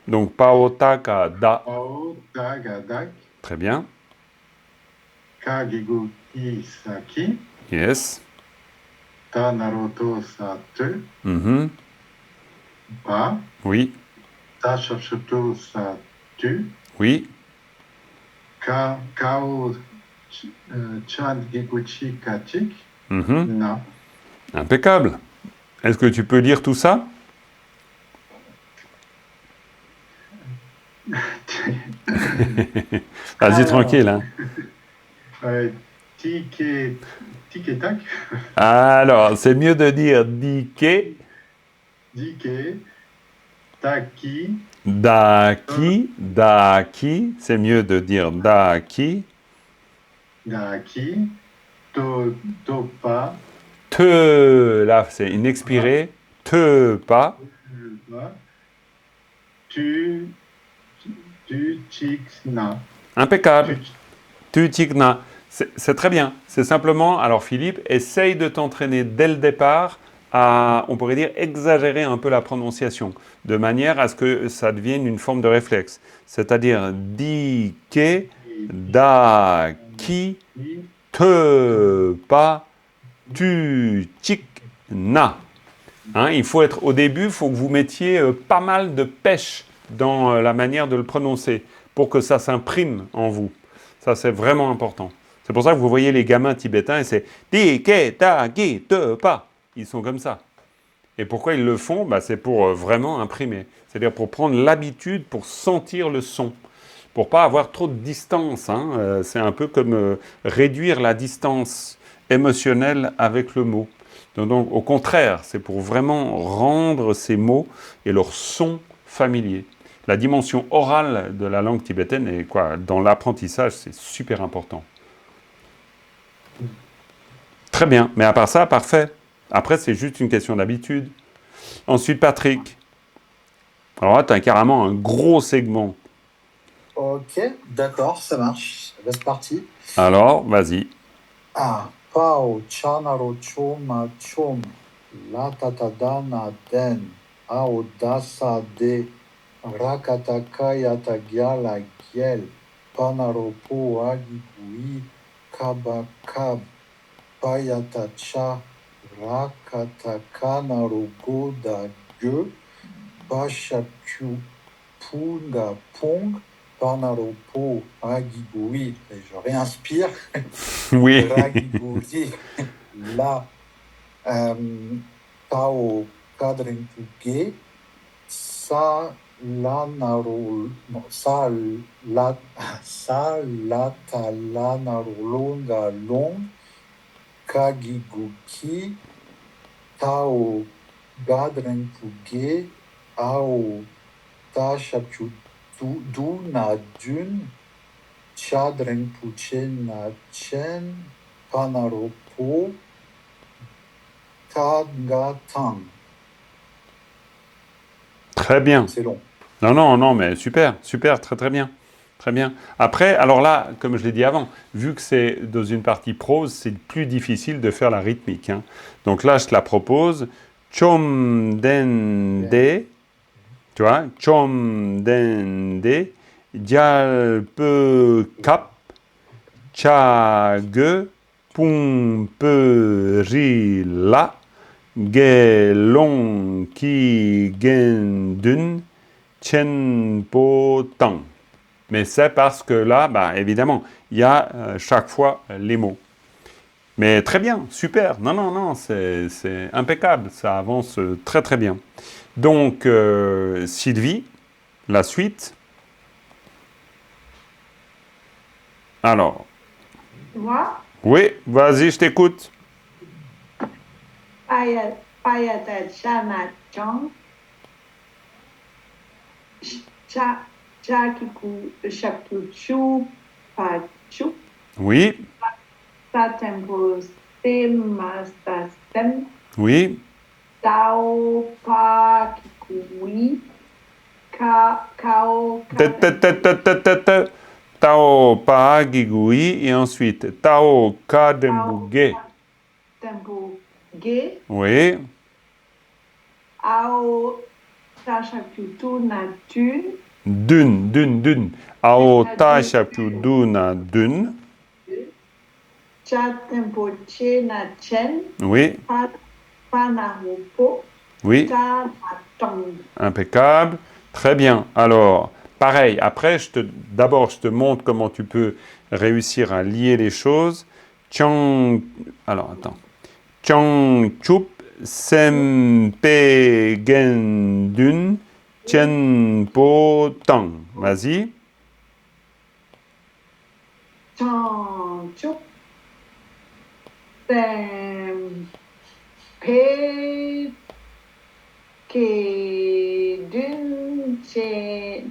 Speaker 1: Donc, paotaka da.
Speaker 6: Pao taga dak.
Speaker 1: Très bien.
Speaker 6: Kagiguki saki.
Speaker 1: Yes.
Speaker 6: Ta naroto sa te.
Speaker 1: Mhm.
Speaker 6: Pa.
Speaker 1: Oui.
Speaker 6: Ta shachuto sa tu.
Speaker 1: Oui.
Speaker 6: Kao chan giguchi kachik.
Speaker 1: Mhm.
Speaker 6: Na.
Speaker 1: Impeccable. Est-ce que tu peux lire tout ça? Vas-y, tranquille. Hein.
Speaker 6: Tike tak.
Speaker 1: Alors, c'est mieux de dire dike,
Speaker 6: Dike. Taki.
Speaker 1: daki. C'est mieux de dire daki.
Speaker 6: Daki. Topa.
Speaker 1: Te, là, c'est inexpiré. Te pas.
Speaker 6: Tu chikna.
Speaker 1: Impeccable. Tu tigna. C'est très bien. C'est simplement, alors Philippe, essaye de t'entraîner dès le départ à, on pourrait dire, exagérer un peu la prononciation, de manière à ce que ça devienne une forme de réflexe. C'est-à-dire, di, ke, da, ki, te, pas, tu, chik, na. Hein, il faut être, au début, il faut que vous mettiez pas mal de pêche dans la manière de le prononcer pour que ça s'imprime en vous. Ça, c'est vraiment important. C'est pour ça que vous voyez les gamins tibétains, et c'est di, ke, ta, ki, te, pas. Ils sont comme ça. Et pourquoi ils le font? C'est pour vraiment imprimer. C'est-à-dire pour prendre l'habitude, pour sentir le son. Pour pas avoir trop de distance. Hein. C'est un peu comme réduire la distance émotionnelle avec le mot. Donc, au contraire, c'est pour vraiment rendre ces mots et leur son familiers. La dimension orale de la langue tibétaine est quoi? Dans l'apprentissage, c'est super important. Très bien, mais à part ça, parfait. Après, c'est juste une question d'habitude. Ensuite, Patrick. Alors là, tu as carrément un gros segment.
Speaker 2: Ok, d'accord, ça marche. C'est parti.
Speaker 1: Alors, vas-y.
Speaker 2: Ah, Pao chanaro choma chom la tatadana den aodasa de rakatakayata gyala gyel panaropo agibui kabakab payatacha rakatakanaro ge bashakyu punga pong panaropo agibui. Et je réinspire.
Speaker 1: Oui.
Speaker 2: Ragibui, la Tao Kadrenpuge, sa lanaro, sa talanarolonga long, Kagiguki, Tao Gadrenpuge, Ao Ta Shapchu na dun, Chadrenpuche na chen, Panaropo, Tagatang.
Speaker 1: Très bien.
Speaker 2: C'est long.
Speaker 1: Non, mais super, très très bien. Très bien. Après, alors là, comme je l'ai dit avant, vu que c'est dans une partie prose, c'est plus difficile de faire la rythmique. Hein. Donc là, je te la propose. Chom den de, tu vois, chom den de, dial pe kap, cha ge, pum pe ri la, ge long ki gen dun, chen po tang. Mais c'est parce que là, évidemment, il y a chaque fois les mots. Mais très bien, super. Non, c'est impeccable. Ça avance très très bien. Donc, Sylvie, la suite. Alors.
Speaker 7: Moi?
Speaker 1: Oui, vas-y, je t'écoute.
Speaker 7: Payata chana chong. Chakiku shakuchu pachu.
Speaker 1: Oui.
Speaker 7: Satempo semastastem.
Speaker 1: Oui.
Speaker 7: Tao pa kikui. Kao.
Speaker 1: Tao pa gigui et ensuite Tao ka dembuge.
Speaker 7: ge,
Speaker 1: Oui.
Speaker 7: ao tashakutu natun,
Speaker 1: Dun. Aota shapuduna dun.
Speaker 7: cha tempoche na chen,
Speaker 1: Oui,
Speaker 7: panahopo,
Speaker 1: oui.
Speaker 7: ta matong.
Speaker 1: Impeccable. Très bien. Alors, pareil, après, d'abord, je te montre comment tu peux réussir à lier les choses. Alors, attends. Chang chup sempe gen dun chen po tang. Vas-y.
Speaker 7: Chong chuk, tem, pe, ke, dun,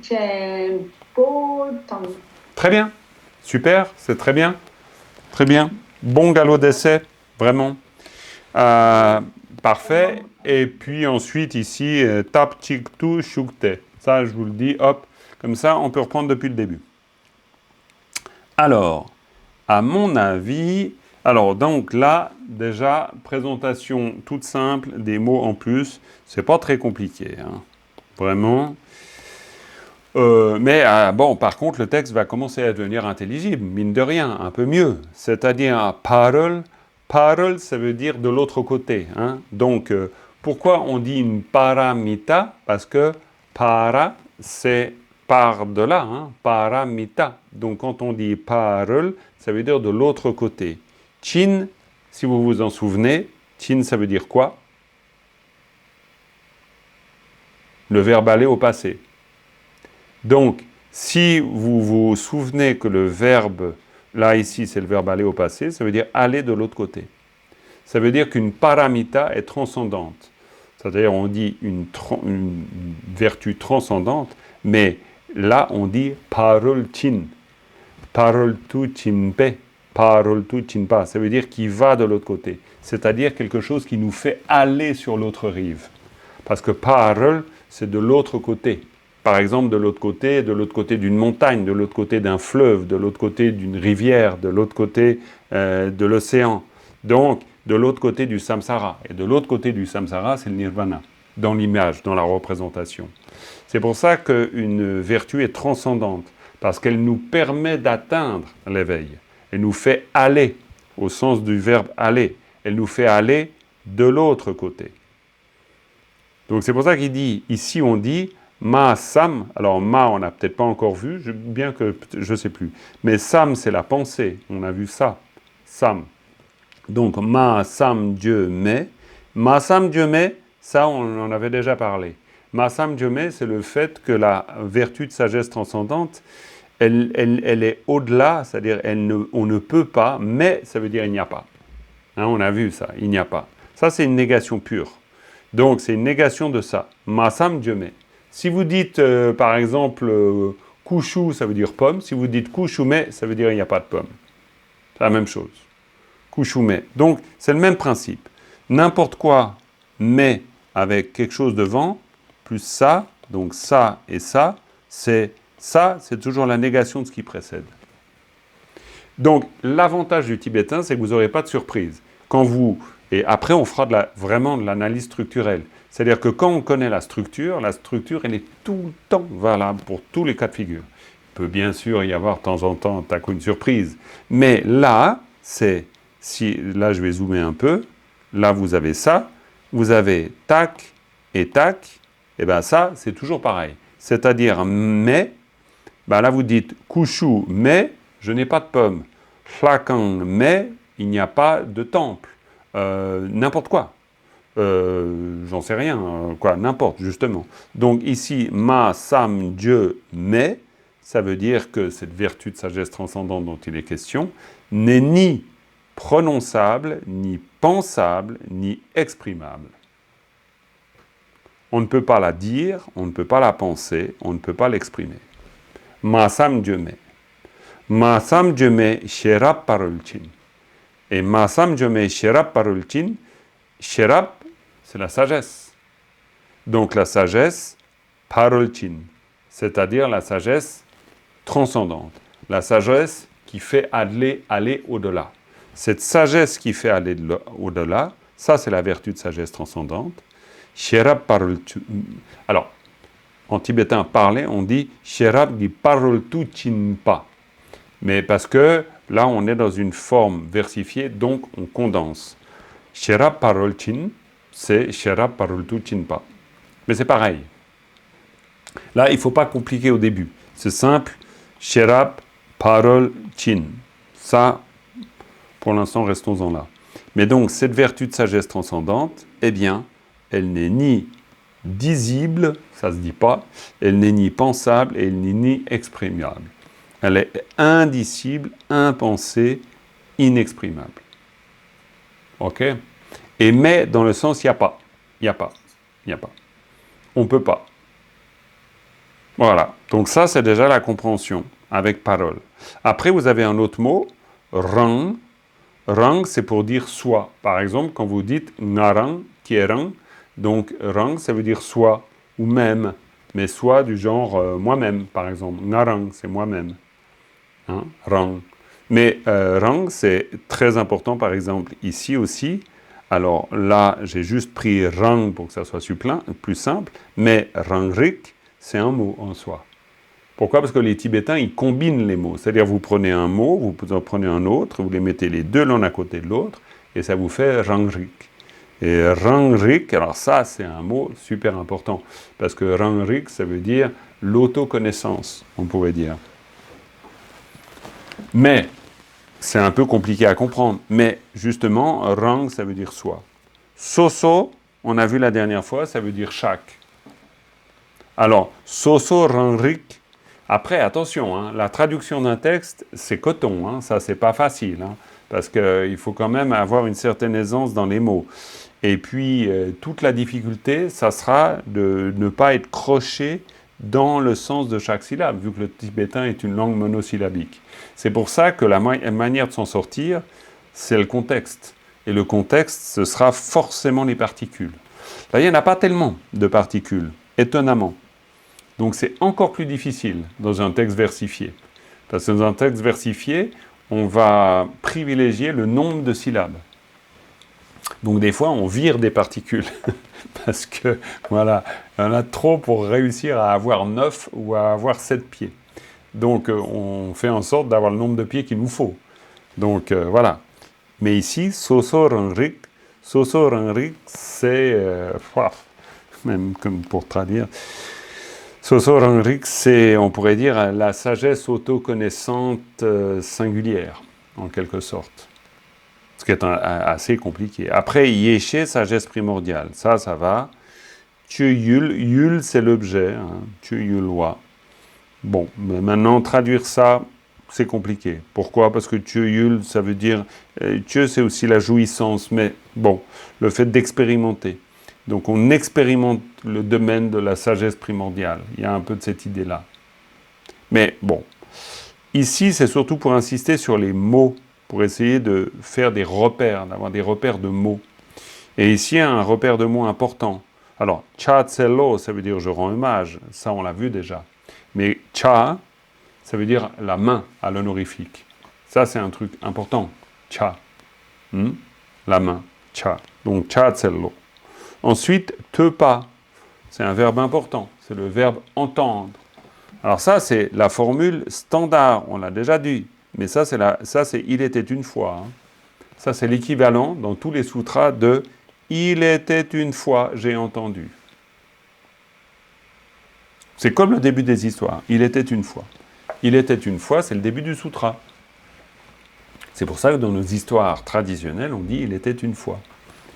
Speaker 7: chen, po, tong.
Speaker 1: Très bien. Super, c'est très bien. Très bien. Bon galop d'essai, vraiment. Parfait. Et puis ensuite, ici, tap, chik, tu, shukte. Ça, je vous le dis, hop. Comme ça, on peut reprendre depuis le début. Alors, à mon avis, alors donc là, déjà, présentation toute simple, des mots en plus. C'est pas très compliqué, hein. Vraiment. Mais bon, par contre, le texte va commencer à devenir intelligible, mine de rien, un peu mieux. C'est-à-dire, parole, ça veut dire de l'autre côté, hein. Donc, pourquoi on dit une paramita? Parce que para, c'est par-delà, hein, paramita. Donc, quand on dit parole, ça veut dire de l'autre côté. Chin, si vous vous en souvenez, chin, ça veut dire quoi? Le verbe aller au passé. Donc, si vous vous souvenez que le verbe, là, ici, c'est le verbe aller au passé, ça veut dire aller de l'autre côté. Ça veut dire qu'une paramita est transcendante. C'est-à-dire, on dit une vertu transcendante, mais là, on dit parol chin. Parol tu chinpe. Parol tu chinpa. Ça veut dire qu'il va de l'autre côté. C'est-à-dire quelque chose qui nous fait aller sur l'autre rive. Parce que parol, c'est de l'autre côté. Par exemple, de l'autre côté d'une montagne, de l'autre côté d'un fleuve, de l'autre côté d'une rivière, de l'autre côté de l'océan. Donc, de l'autre côté du samsara. Et de l'autre côté du samsara, c'est le nirvana, dans l'image, dans la représentation. C'est pour ça qu'une vertu est transcendante, parce qu'elle nous permet d'atteindre l'éveil. Elle nous fait aller, au sens du verbe aller. Elle nous fait aller de l'autre côté. Donc c'est pour ça qu'il dit, ici on dit, ma sam, alors ma on n'a peut-être pas encore vu, bien que je ne sais plus, mais sam c'est la pensée, on a vu ça, sam. Donc ma sam Dieu met, ma sam Dieu met, ça on en avait déjà parlé. Ma sam Dieu met, c'est le fait que la vertu de sagesse transcendante, elle est au-delà, c'est-à-dire on ne peut pas, mais ça veut dire il n'y a pas. Hein, on a vu ça, il n'y a pas. Ça c'est une négation pure. Donc c'est une négation de ça. Ma sam Dieu met. Si vous dites, par exemple, couchou, ça veut dire pomme. Si vous dites couchoumet, ça veut dire il n'y a pas de pomme. C'est la même chose. Couchoumet. Donc, c'est le même principe. N'importe quoi, mais avec quelque chose devant, plus ça, donc ça et ça, c'est toujours la négation de ce qui précède. Donc, l'avantage du tibétain, c'est que vous n'aurez pas de surprise. Et après, on fera vraiment de l'analyse structurelle. C'est-à-dire que quand on connaît la structure, elle est tout le temps valable pour tous les cas de figure. Il peut bien sûr y avoir de temps en temps une surprise. Mais là, là je vais zoomer un peu, là vous avez ça, vous avez tac, et bien ça, c'est toujours pareil. C'est-à-dire, mais, ben là vous dites, couchou, mais, je n'ai pas de pomme. Chlakang, mais, il n'y a pas de temple. N'importe quoi. J'en sais rien, n'importe, justement. Donc ici, ma, sam, Dieu, mais, ça veut dire que cette vertu de sagesse transcendante dont il est question n'est ni prononçable, ni pensable, ni exprimable. On ne peut pas la dire, on ne peut pas la penser, on ne peut pas l'exprimer. Ma, sam, Dieu, mais. Ma, sam, Dieu, mais, sherab parulchin. Et ma, sam, Dieu, mais, sherab parulchin, sherab, c'est la sagesse. Donc la sagesse, parolchin, c'est-à-dire la sagesse transcendante. La sagesse qui fait aller au-delà. Cette sagesse qui fait aller au-delà, Ça, c'est la vertu de sagesse transcendante. Sherab parol tu... Alors, en tibétain, parler, on dit Sherab gi parol tu chinpa. Mais parce que là, on est dans une forme versifiée, donc on condense. Sherab parol chin, c'est Sherab parol tu chinpa. Mais c'est pareil. Là, il ne faut pas compliquer au début. C'est simple. Sherab parol chin. Ça, pour l'instant, restons-en là. Mais donc, cette vertu de sagesse transcendante, eh bien, elle n'est ni disible, ça ne se dit pas, elle n'est ni pensable et elle n'est ni exprimable. Elle est indicible, impensée, inexprimable. Ok? Et mais, dans le sens, il n'y a pas. Il n'y a pas. Il n'y a pas. On ne peut pas. Voilà. Donc ça, c'est déjà la compréhension avec parole. Après, vous avez un autre mot, rang. Rang, c'est pour dire soi. Par exemple, quand vous dites narang, qui est rang, donc rang, ça veut dire soi ou même, mais soi du genre moi-même, par exemple. Narang, c'est moi-même. Hein, rang. Mais rang, c'est très important, par exemple, ici aussi. Alors là, j'ai juste pris rang pour que ça soit plus simple, mais rangrik, c'est un mot en soi. Pourquoi? Parce que les Tibétains, ils combinent les mots. C'est-à-dire, vous prenez un mot, vous en prenez un autre, vous les mettez les deux l'un à côté de l'autre, et ça vous fait rangrik. Et rangrik, alors ça, c'est un mot super important, parce que rangrik, ça veut dire l'autoconnaissance, on pourrait dire. Mais, c'est un peu compliqué à comprendre, mais justement, rang, ça veut dire soi. Soso, on a vu la dernière fois, ça veut dire chaque. Alors, soso rangrik. Après, attention, hein, la traduction d'un texte, c'est coton, hein, ça, c'est pas facile, hein, parce qu'il faut quand même avoir une certaine aisance dans les mots. Et puis, toute la difficulté, ça sera de ne pas être croché dans le sens de chaque syllabe, vu que le tibétain est une langue monosyllabique. C'est pour ça que la manière de s'en sortir, c'est le contexte. Et le contexte, ce sera forcément les particules. Là, il n'y en a pas tellement de particules, étonnamment. Donc c'est encore plus difficile dans un texte versifié. Parce que dans un texte versifié, on va privilégier le nombre de syllabes. Donc des fois, on vire des particules. Parce que, voilà, il y en a trop pour réussir à avoir 9 ou à avoir 7 pieds. Donc on fait en sorte d'avoir le nombre de pieds qu'il nous faut. Donc voilà. Mais ici, soso rangrik, c'est... même comme pour traduire... Soso rangrik, c'est, on pourrait dire, la sagesse autoconnaissante singulière, en quelque sorte. Ce qui est assez compliqué. Après, yeshe, sagesse primordiale. Ça va. Tuyul, yul, c'est l'objet. Hein. Tuyulwa. Bon, mais maintenant, traduire ça, c'est compliqué. Pourquoi? Parce que tuyul, ça veut dire... Dieu, c'est aussi la jouissance, mais bon, le fait d'expérimenter. Donc on expérimente le domaine de la sagesse primordiale. Il y a un peu de cette idée-là. Mais bon, ici c'est surtout pour insister sur les mots, pour essayer de faire des repères, d'avoir des repères de mots. Et ici il y a un repère de mots important. Alors, cha tselo, ça veut dire je rends hommage, ça on l'a vu déjà. Mais cha, ça veut dire la main à l'honorifique. Ça c'est un truc important, cha. La main, cha. Donc cha tselo. Ensuite, te pas, c'est un verbe important, c'est le verbe entendre. Alors ça, c'est la formule standard, on l'a déjà dit, mais ça, c'est il était une fois. Hein. Ça, c'est l'équivalent dans tous les sutras de il était une fois, j'ai entendu. C'est comme le début des histoires, il était une fois. Il était une fois, c'est le début du sutra. C'est pour ça que dans nos histoires traditionnelles, on dit il était une fois.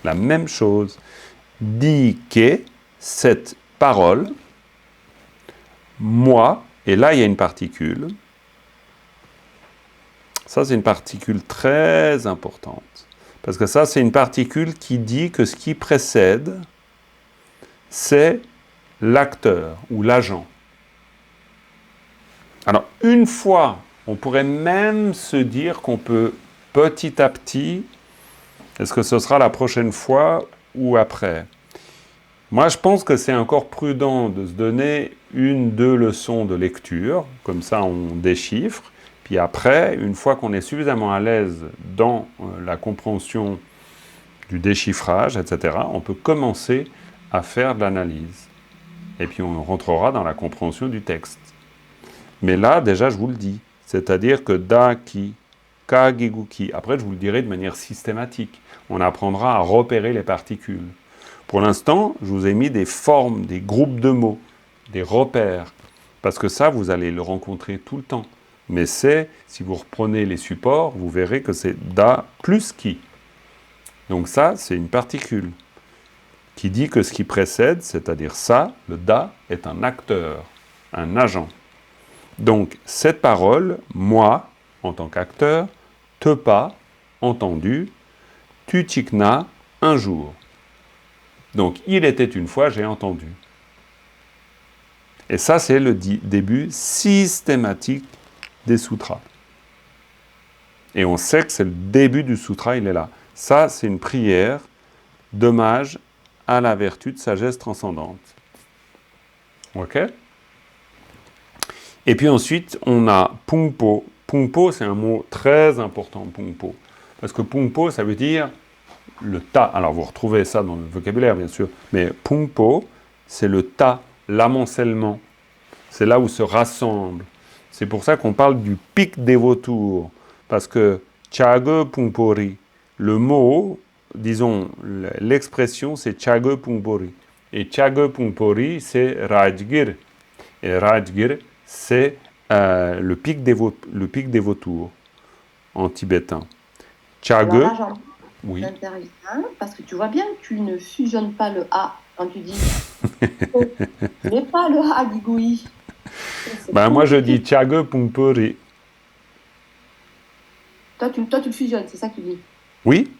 Speaker 1: La même chose. Dit que cette parole, moi, et là il y a une particule, ça c'est une particule très importante, parce que ça c'est une particule qui dit que ce qui précède, c'est l'acteur ou l'agent. Alors une fois, on pourrait même se dire qu'on peut petit à petit, est-ce que ce sera la prochaine fois ou après? Moi, je pense que c'est encore prudent de se donner 1-2 leçons de lecture, comme ça on déchiffre, puis après, une fois qu'on est suffisamment à l'aise dans la compréhension du déchiffrage, etc., on peut commencer à faire de l'analyse. Et puis on rentrera dans la compréhension du texte. Mais là, déjà, je vous le dis, c'est-à-dire que da, ki, ka, gigu, ki. Après, je vous le dirai de manière systématique. On apprendra à repérer les particules. Pour l'instant, je vous ai mis des formes, des groupes de mots, des repères. Parce que ça, vous allez le rencontrer tout le temps. Mais c'est, si vous reprenez les supports, vous verrez que c'est da plus ki. Donc ça, c'est une particule qui dit que ce qui précède, c'est-à-dire ça, le da, est un acteur, un agent. Donc, cette parole, moi, en tant qu'acteur, te pas, entendu, tu tikna, un jour. Donc, il était une fois, j'ai entendu. Et ça, c'est le début systématique des sutras. Et on sait que c'est le début du sutra, il est là. Ça, c'est une prière d'hommage à la vertu de sagesse transcendante. Ok ? Et puis ensuite, on a pungpo. Pungpo, c'est un mot très important, pungpo. Parce que pungpo, ça veut dire le tas. Alors, vous retrouvez ça dans le vocabulaire, bien sûr. Mais pungpo, c'est le tas, l'amoncellement. C'est là où se rassemblent. C'est pour ça qu'on parle du pic des vautours. Parce que chage pungpori, le mot, disons, l'expression, c'est chage pungpori. Et chage pungpori, c'est rajgir. Et rajgir, c'est le pic des vautours en tibétain. Chage,
Speaker 3: Alors là,
Speaker 1: oui.
Speaker 3: j'interviens parce que tu vois bien que tu ne fusionnes pas le A quand tu dis tu n'es pas le A Gigui.
Speaker 1: Ben, moi je dis chage pungpori.
Speaker 3: Toi tu le fusionnes, c'est ça que tu dis.
Speaker 1: Oui,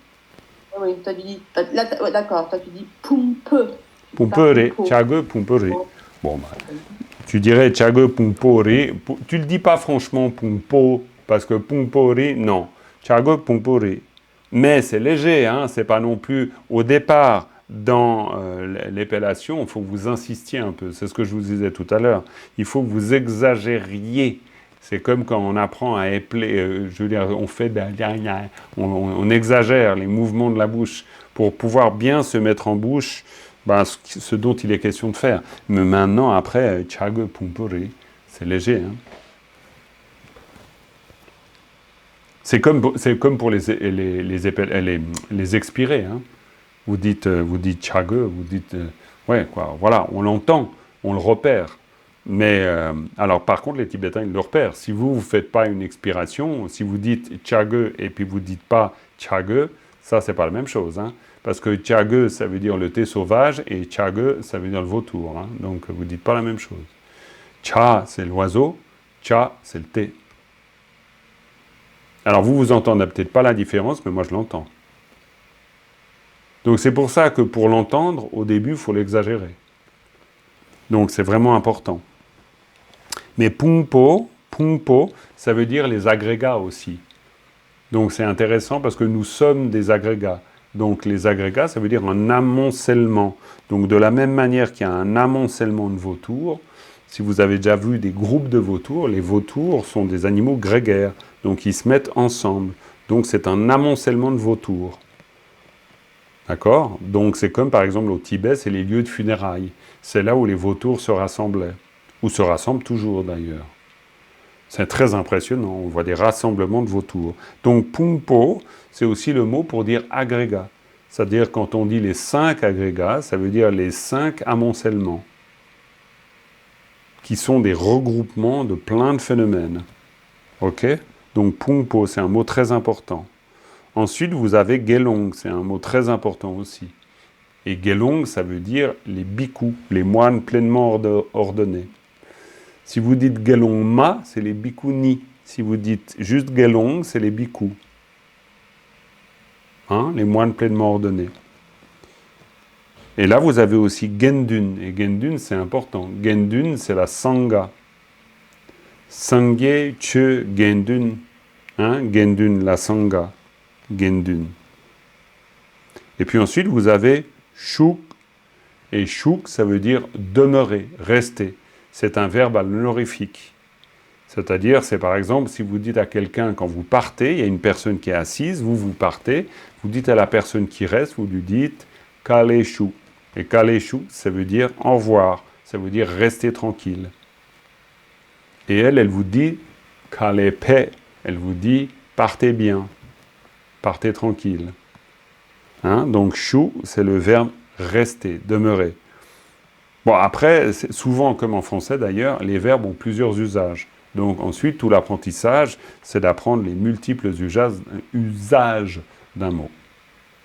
Speaker 3: Oui, toi tu dis. Là, ouais, d'accord, toi tu dis pumpe.
Speaker 1: pungpori, chage pungpori. Bon, ben, tu dirais chage pungpori. Tu le dis pas franchement pungpo, parce que pungpori, non. Chage pungpori. Mais c'est léger, hein, c'est pas non plus au départ dans l'épellation, il faut que vous insistiez un peu. C'est ce que je vous disais tout à l'heure. Il faut que vous exagériez. C'est comme quand on apprend à épeler, je veux dire, on fait on exagère les mouvements de la bouche pour pouvoir bien se mettre en bouche ben, ce dont il est question de faire. Mais maintenant, après, chage pungpori, c'est léger, hein. C'est comme pour les expirés. Hein. Vous dites chage, vous dites... ouais, quoi, voilà, on l'entend, on le repère. Mais, alors par contre, les Tibétains, ils le repèrent. Si vous ne faites pas une expiration, si vous dites chage et puis vous ne dites pas chage, ça, c'est pas la même chose. Hein. Parce que chage, ça veut dire le thé sauvage, et chage, ça veut dire le vautour. Hein. Donc, vous ne dites pas la même chose. Cha, c'est l'oiseau, cha, c'est le thé. Alors, vous entendez peut-être pas la différence, mais moi, je l'entends. Donc, c'est pour ça que pour l'entendre, au début, il faut l'exagérer. Donc, c'est vraiment important. Mais pungpo, ça veut dire les agrégats aussi. Donc, c'est intéressant parce que nous sommes des agrégats. Donc, les agrégats, ça veut dire un amoncellement. Donc, de la même manière qu'il y a un amoncellement de vautours, si vous avez déjà vu des groupes de vautours, les vautours sont des animaux grégaires. Donc, ils se mettent ensemble. Donc, c'est un amoncellement de vautours. D'accord ? Donc, c'est comme, par exemple, au Tibet, c'est les lieux de funérailles. C'est là où les vautours se rassemblaient. Ou se rassemblent toujours, d'ailleurs. C'est très impressionnant. On voit des rassemblements de vautours. Donc, pungpo, c'est aussi le mot pour dire agrégat. C'est-à-dire, quand on dit les 5 agrégats, ça veut dire les 5 amoncellements, qui sont des regroupements de plein de phénomènes. Ok ? Donc, pungpo, c'est un mot très important. Ensuite, vous avez gelong, c'est un mot très important aussi. Et gelong, ça veut dire les bhikkhus, les moines pleinement ordonnés. Si vous dites gelong ma, c'est les bhikkhunis. Si vous dites juste gelong, c'est les bhikkhus. Hein, les moines pleinement ordonnés. Et là, vous avez aussi gendun. Et gendun, c'est important. Gendun, c'est la sangha. Sangye che gendun. Hein, gendun, la sangha. Gendun. Et puis ensuite, vous avez shuk. Et shuk, ça veut dire demeurer, rester. C'est un verbe à l'honorifique. C'est-à-dire, c'est par exemple, si vous dites à quelqu'un, quand vous partez, il y a une personne qui est assise, vous partez, vous dites à la personne qui reste, vous lui dites « kaleshu ». Et « kaleshu », ça veut dire « au revoir », ça veut dire « restez tranquille ». Et elle vous dit « kalepe », elle vous dit « partez bien ». Partez tranquille. Hein? Donc, chou, c'est le verbe rester, demeurer. Bon, après, souvent, comme en français d'ailleurs, les verbes ont plusieurs usages. Donc, ensuite, tout l'apprentissage, c'est d'apprendre les multiples usages d'un mot.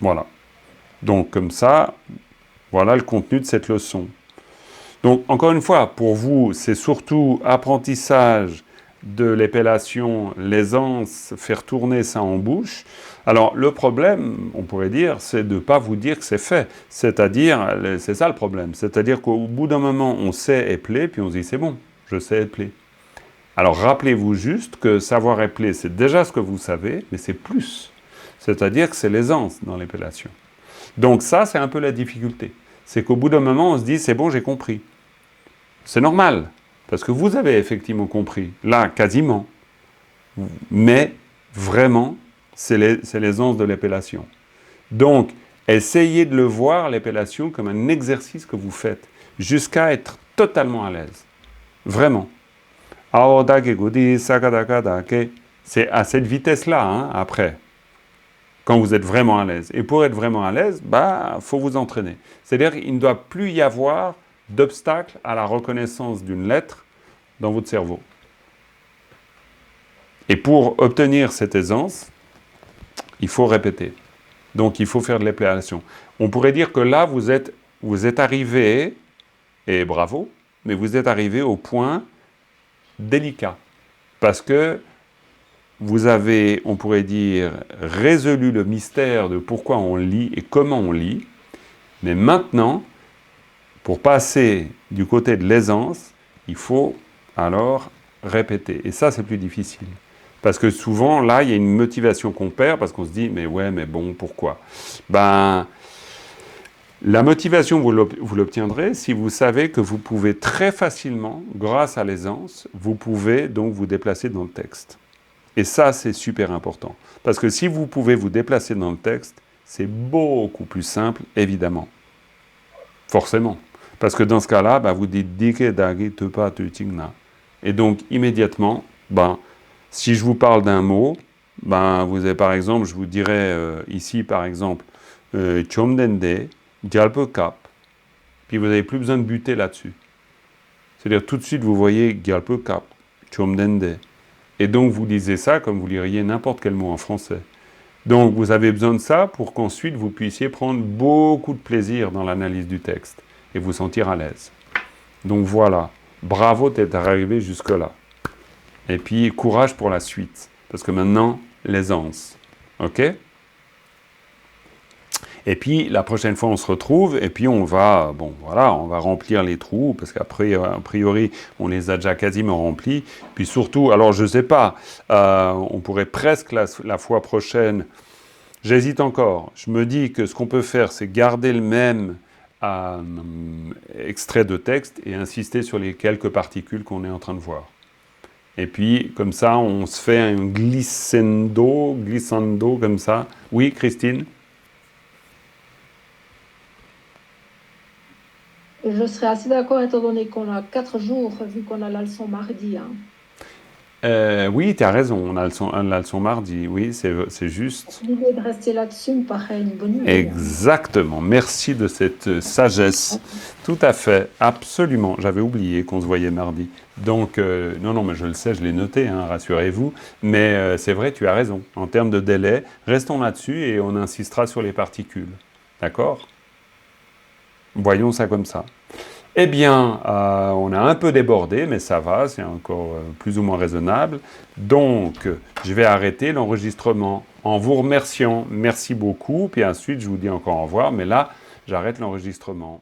Speaker 1: Voilà. Donc, comme ça, voilà le contenu de cette leçon. Donc, encore une fois, pour vous, c'est surtout apprentissage de l'épellation, l'aisance, faire tourner ça en bouche. Alors, le problème, on pourrait dire, c'est de ne pas vous dire que c'est fait. C'est-à-dire, c'est ça le problème. C'est-à-dire qu'au bout d'un moment, on sait épeler, puis on se dit, c'est bon, je sais épeler. Alors, rappelez-vous juste que savoir épeler, c'est déjà ce que vous savez, mais c'est plus. C'est-à-dire que c'est l'aisance dans l'épellation. Donc ça, c'est un peu la difficulté. C'est qu'au bout d'un moment, on se dit, c'est bon, j'ai compris. C'est normal, parce que vous avez effectivement compris. Là, quasiment. Mais, vraiment, c'est l'aisance de l'épellation. Donc, essayez de le voir, l'épellation, comme un exercice que vous faites, jusqu'à être totalement à l'aise. Vraiment. C'est à cette vitesse-là, hein, après, quand vous êtes vraiment à l'aise. Et pour être vraiment à l'aise, faut vous entraîner. C'est-à-dire qu'il ne doit plus y avoir d'obstacle à la reconnaissance d'une lettre dans votre cerveau. Et pour obtenir cette aisance, il faut répéter. Donc, il faut faire de l'épellation. On pourrait dire que là, vous êtes arrivé, et bravo, mais vous êtes arrivé au point délicat. Parce que vous avez, on pourrait dire, résolu le mystère de pourquoi on lit et comment on lit. Mais maintenant, pour passer du côté de l'aisance, il faut alors répéter. Et ça, c'est plus difficile. Parce que souvent, là, il y a une motivation qu'on perd, parce qu'on se dit, mais ouais, mais bon, pourquoi? La motivation, vous l'obtiendrez si vous savez que vous pouvez très facilement, grâce à l'aisance, vous pouvez donc vous déplacer dans le texte. Et ça, c'est super important. Parce que si vous pouvez vous déplacer dans le texte, c'est beaucoup plus simple, évidemment. Forcément. Parce que dans ce cas-là, vous dites « dike dagi tepa tutingna ». Et donc, immédiatement, si je vous parle d'un mot, vous avez par exemple, je vous dirais ici par exemple, chomdende, gyalpe kap, puis vous n'avez plus besoin de buter là-dessus. C'est-à-dire tout de suite vous voyez gyalpe kap, chomdende. Et donc vous lisez ça comme vous liriez n'importe quel mot en français. Donc vous avez besoin de ça pour qu'ensuite vous puissiez prendre beaucoup de plaisir dans l'analyse du texte et vous sentir à l'aise. Donc voilà, bravo d'être arrivé jusque-là. Et puis, courage pour la suite. Parce que maintenant, l'aisance. OK? Et puis, la prochaine fois, on se retrouve. Et puis, on va remplir les trous. Parce qu'après, a priori, on les a déjà quasiment remplis. Puis surtout, alors, je ne sais pas, on pourrait presque la fois prochaine... J'hésite encore. Je me dis que ce qu'on peut faire, c'est garder le même extrait de texte et insister sur les quelques particules qu'on est en train de voir. Et puis, comme ça, on se fait un glissando comme ça. Oui, Christine?
Speaker 4: Je serais assez d'accord étant donné qu'on a 4 jours, vu qu'on a la leçon mardi.
Speaker 1: Oui, tu as raison, on a la leçon mardi, oui, c'est juste.
Speaker 4: L'idée de rester là-dessus me paraît une bonne idée.
Speaker 1: Exactement, merci de cette sagesse. Tout à fait, absolument. J'avais oublié qu'on se voyait mardi. Donc, non, mais je le sais, je l'ai noté, rassurez-vous. Mais c'est vrai, tu as raison. En termes de délai, restons là-dessus et on insistera sur les particules. D'accord? Voyons ça comme ça. Eh bien, on a un peu débordé, mais ça va, c'est encore plus ou moins raisonnable. Donc, je vais arrêter l'enregistrement en vous remerciant. Merci beaucoup. Puis ensuite, je vous dis encore au revoir. Mais là, j'arrête l'enregistrement.